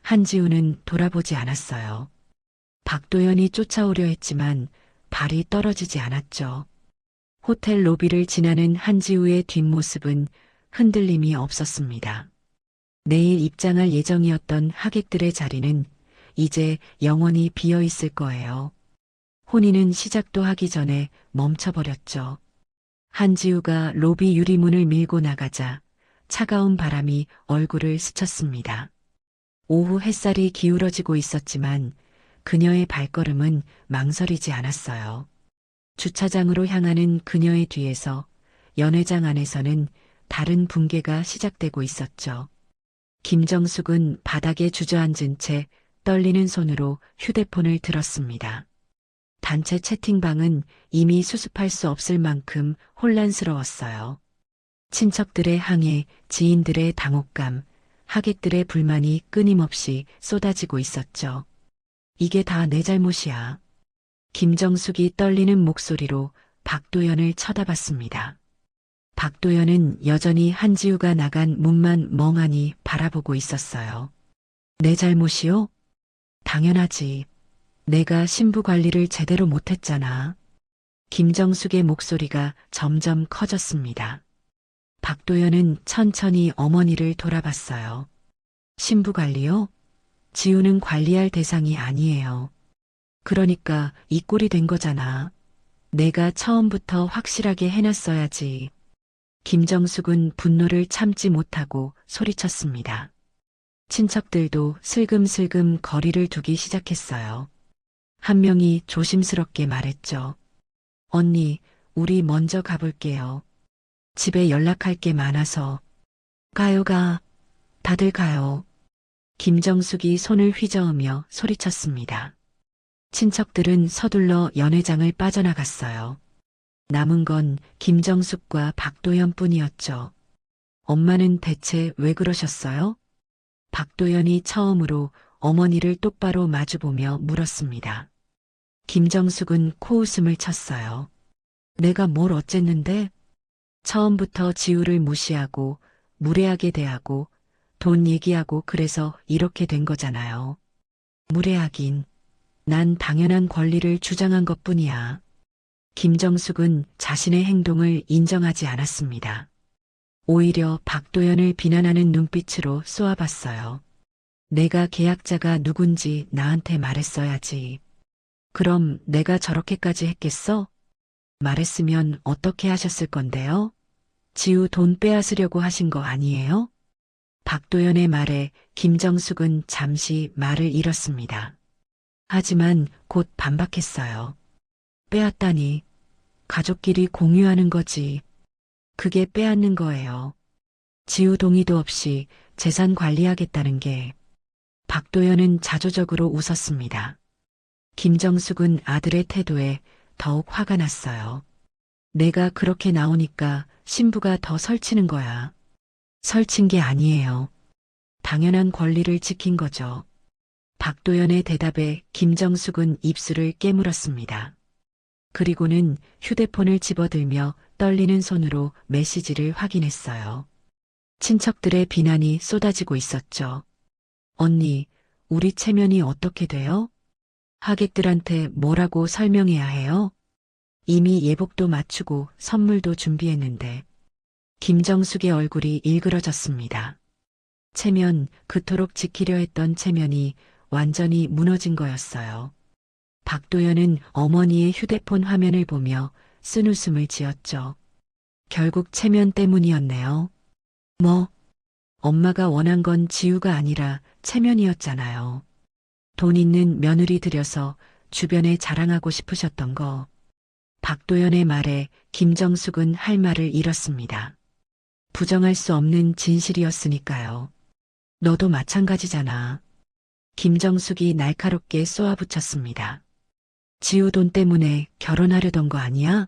한지우는 돌아보지 않았어요. 박도연이 쫓아오려 했지만 발이 떨어지지 않았죠. 호텔 로비를 지나는 한지우의 뒷모습은 흔들림이 없었습니다. 내일 입장할 예정이었던 하객들의 자리는 이제 영원히 비어 있을 거예요. 혼인은 시작도 하기 전에 멈춰버렸죠. 한지우가 로비 유리문을 밀고 나가자 차가운 바람이 얼굴을 스쳤습니다. 오후 햇살이 기울어지고 있었지만 그녀의 발걸음은 망설이지 않았어요. 주차장으로 향하는 그녀의 뒤에서 연회장 안에서는 다른 붕괴가 시작되고 있었죠. 김정숙은 바닥에 주저앉은 채 떨리는 손으로 휴대폰을 들었습니다. 단체 채팅방은 이미 수습할 수 없을 만큼 혼란스러웠어요. 친척들의 항해, 지인들의 당혹감, 하객들의 불만이 끊임없이 쏟아지고 있었죠. 이게 다 내 잘못이야. 김정숙이 떨리는 목소리로 박도연을 쳐다봤습니다. 박도연은 여전히 한지우가 나간 문만 멍하니 바라보고 있었어요. 내 잘못이요? 당연하지. 내가 신부 관리를 제대로 못했잖아. 김정숙의 목소리가 점점 커졌습니다. 박도연은 천천히 어머니를 돌아봤어요. 신부 관리요? 지우는 관리할 대상이 아니에요. 그러니까 이 꼴이 된 거잖아. 내가 처음부터 확실하게 해놨어야지. 김정숙은 분노를 참지 못하고 소리쳤습니다. 친척들도 슬금슬금 거리를 두기 시작했어요. 한 명이 조심스럽게 말했죠. 언니, 우리 먼저 가볼게요. 집에 연락할 게 많아서. 가요, 가. 다들 가요. 김정숙이 손을 휘저으며 소리쳤습니다. 친척들은 서둘러 연회장을 빠져나갔어요. 남은 건 김정숙과 박도연 뿐이었죠. 엄마는 대체 왜 그러셨어요? 박도연이 처음으로 어머니를 똑바로 마주보며 물었습니다. 김정숙은 코웃음을 쳤어요. 내가 뭘 어쨌는데? 처음부터 지우를 무시하고 무례하게 대하고 돈 얘기하고 그래서 이렇게 된 거잖아요. 무례하긴. 난 당연한 권리를 주장한 것뿐이야. 김정숙은 자신의 행동을 인정하지 않았습니다. 오히려 박도연을 비난하는 눈빛으로 쏘아봤어요. 내가 계약자가 누군지 나한테 말했어야지. 그럼 내가 저렇게까지 했겠어? 말했으면 어떻게 하셨을 건데요? 지우 돈 빼앗으려고 하신 거 아니에요? 박도연의 말에 김정숙은 잠시 말을 잃었습니다. 하지만 곧 반박했어요. 빼앗다니. 가족끼리 공유하는 거지. 그게 빼앗는 거예요. 지우 동의도 없이 재산 관리하겠다는 게. 박도연은 자조적으로 웃었습니다. 김정숙은 아들의 태도에 더욱 화가 났어요. 내가 그렇게 나오니까 신부가 더 설치는 거야. 설친 게 아니에요. 당연한 권리를 지킨 거죠. 박도연의 대답에 김정숙은 입술을 깨물었습니다. 그리고는 휴대폰을 집어들며 떨리는 손으로 메시지를 확인했어요. 친척들의 비난이 쏟아지고 있었죠. 언니, 우리 체면이 어떻게 돼요? 하객들한테 뭐라고 설명해야 해요? 이미 예복도 맞추고 선물도 준비했는데. 김정숙의 얼굴이 일그러졌습니다. 체면, 그토록 지키려 했던 체면이 완전히 무너진 거였어요. 박도연은 어머니의 휴대폰 화면을 보며 쓴웃음을 지었죠. 결국 체면 때문이었네요. 뭐, 엄마가 원한 건 지우가 아니라 체면이었잖아요. 돈 있는 며느리 들여서 주변에 자랑하고 싶으셨던 거. 박도연의 말에 김정숙은 할 말을 잃었습니다. 부정할 수 없는 진실이었으니까요. 너도 마찬가지잖아. 김정숙이 날카롭게 쏘아붙였습니다. 지우 돈 때문에 결혼하려던 거 아니야?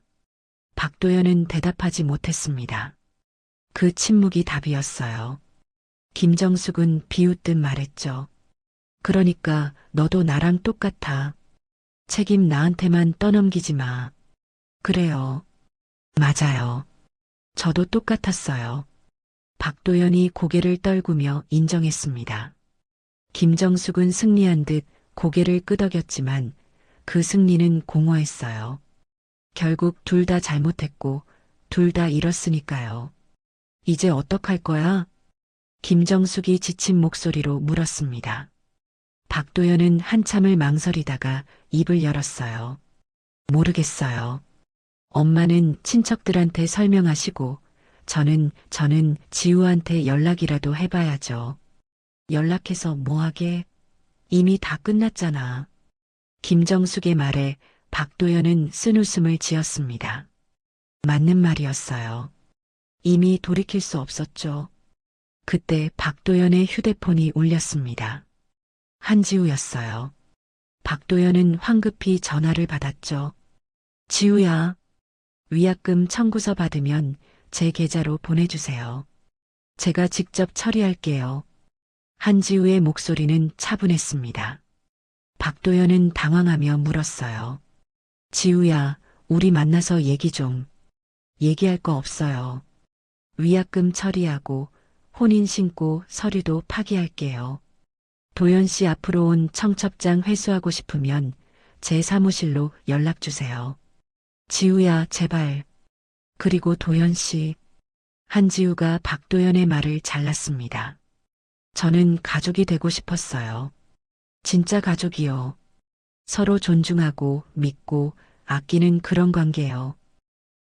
박도연은 대답하지 못했습니다. 그 침묵이 답이었어요. 김정숙은 비웃듯 말했죠. 그러니까 너도 나랑 똑같아. 책임 나한테만 떠넘기지 마. 그래요. 맞아요. 저도 똑같았어요. 박도연이 고개를 떨구며 인정했습니다. 김정숙은 승리한 듯 고개를 끄덕였지만 그 승리는 공허했어요. 결국 둘 다 잘못했고 둘 다 잃었으니까요. 이제 어떡할 거야? 김정숙이 지친 목소리로 물었습니다. 박도연은 한참을 망설이다가 입을 열었어요. 모르겠어요. 엄마는 친척들한테 설명하시고 저는 지우한테 연락이라도 해봐야죠. 연락해서 뭐하게? 이미 다 끝났잖아. 김정숙의 말에 박도연은 쓴웃음을 지었습니다. 맞는 말이었어요. 이미 돌이킬 수 없었죠. 그때 박도연의 휴대폰이 울렸습니다. 한지우였어요. 박도연은 황급히 전화를 받았죠. 지우야, 위약금 청구서 받으면 제 계좌로 보내주세요. 제가 직접 처리할게요. 한지우의 목소리는 차분했습니다. 박도연은 당황하며 물었어요. 지우야, 우리 만나서 얘기 좀. 얘기할 거 없어요. 위약금 처리하고 혼인 신고 서류도 파기할게요. 도연 씨 앞으로 온 청첩장 회수하고 싶으면 제 사무실로 연락 주세요. 지우야, 제발. 그리고 도연 씨. 한지우가 박도연의 말을 잘랐습니다. 저는 가족이 되고 싶었어요. 진짜 가족이요. 서로 존중하고 믿고 아끼는 그런 관계요.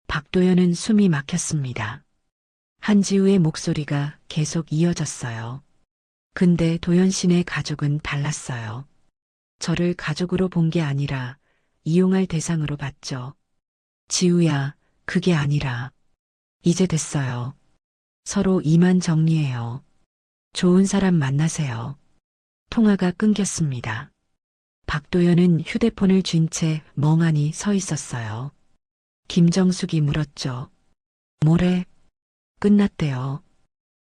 박도연은 숨이 막혔습니다. 한지우의 목소리가 계속 이어졌어요. 근데 도연 씨네 가족은 달랐어요. 저를 가족으로 본 게 아니라 이용할 대상으로 봤죠. 지우야, 그게 아니라 이제 됐어요. 서로 이만 정리해요. 좋은 사람 만나세요. 통화가 끊겼습니다. 박도연은 휴대폰을 쥔 채 멍하니 서 있었어요. 김정숙이 물었죠. 뭐래? 끝났대요.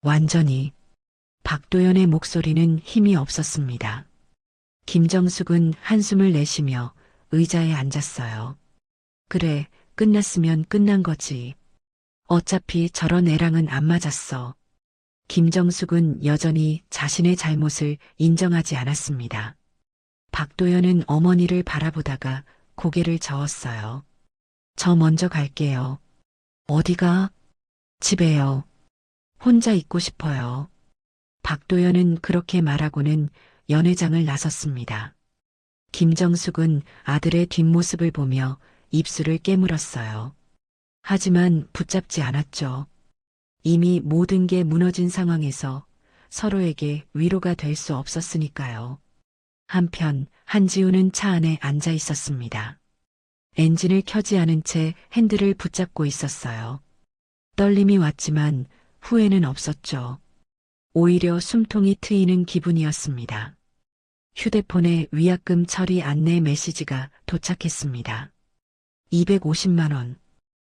완전히. 박도연의 목소리는 힘이 없었습니다. 김정숙은 한숨을 내쉬며 의자에 앉았어요. 그래, 끝났으면 끝난 거지. 어차피 저런 애랑은 안 맞았어. 김정숙은 여전히 자신의 잘못을 인정하지 않았습니다. 박도연은 어머니를 바라보다가 고개를 저었어요. 저 먼저 갈게요. 어디가? 집에요. 혼자 있고 싶어요. 박도연은 그렇게 말하고는 연회장을 나섰습니다. 김정숙은 아들의 뒷모습을 보며 입술을 깨물었어요. 하지만 붙잡지 않았죠. 이미 모든 게 무너진 상황에서 서로에게 위로가 될 수 없었으니까요. 한편 한지우는 차 안에 앉아 있었습니다. 엔진을 켜지 않은 채 핸들을 붙잡고 있었어요. 떨림이 왔지만 후회는 없었죠. 오히려 숨통이 트이는 기분이었습니다. 휴대폰에 위약금 처리 안내 메시지가 도착했습니다. 250만 원.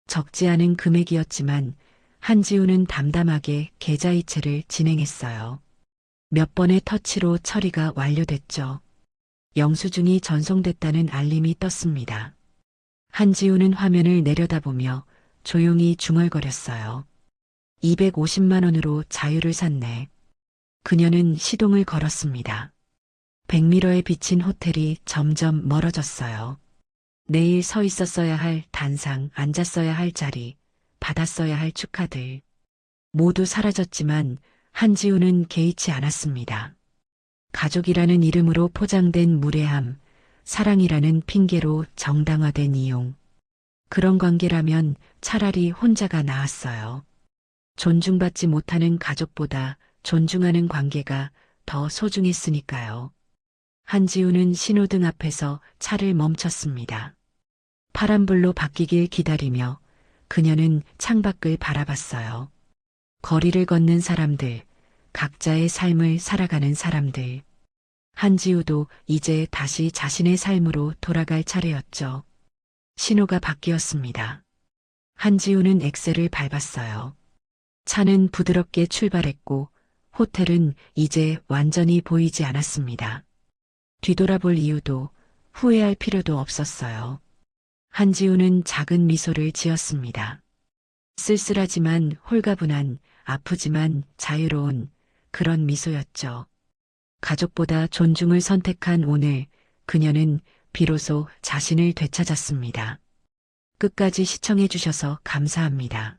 적지 않은 금액이었지만 한지우는 담담하게 계좌이체를 진행했어요. 몇 번의 터치로 처리가 완료됐죠. 영수증이 전송됐다는 알림이 떴습니다. 한지우는 화면을 내려다보며 조용히 중얼거렸어요. 250만 원으로 자유를 샀네. 그녀는 시동을 걸었습니다. 백미러에 비친 호텔이 점점 멀어졌어요. 내일 서 있었어야 할 단상, 앉았어야 할 자리, 받았어야 할 축하들. 모두 사라졌지만 한지우는 개의치 않았습니다. 가족이라는 이름으로 포장된 무례함, 사랑이라는 핑계로 정당화된 이용. 그런 관계라면 차라리 혼자가 나았어요. 존중받지 못하는 가족보다 존중하는 관계가 더 소중했으니까요. 한지우는 신호등 앞에서 차를 멈췄습니다. 파란불로 바뀌길 기다리며 그녀는 창밖을 바라봤어요. 거리를 걷는 사람들, 각자의 삶을 살아가는 사람들. 한지우도 이제 다시 자신의 삶으로 돌아갈 차례였죠. 신호가 바뀌었습니다. 한지우는 엑셀을 밟았어요. 차는 부드럽게 출발했고 호텔은 이제 완전히 보이지 않았습니다. 뒤돌아볼 이유도 후회할 필요도 없었어요. 한지우는 작은 미소를 지었습니다. 쓸쓸하지만 홀가분한, 아프지만 자유로운 그런 미소였죠. 가족보다 존중을 선택한 오늘 그녀는 비로소 자신을 되찾았습니다. 끝까지 시청해 주셔서 감사합니다.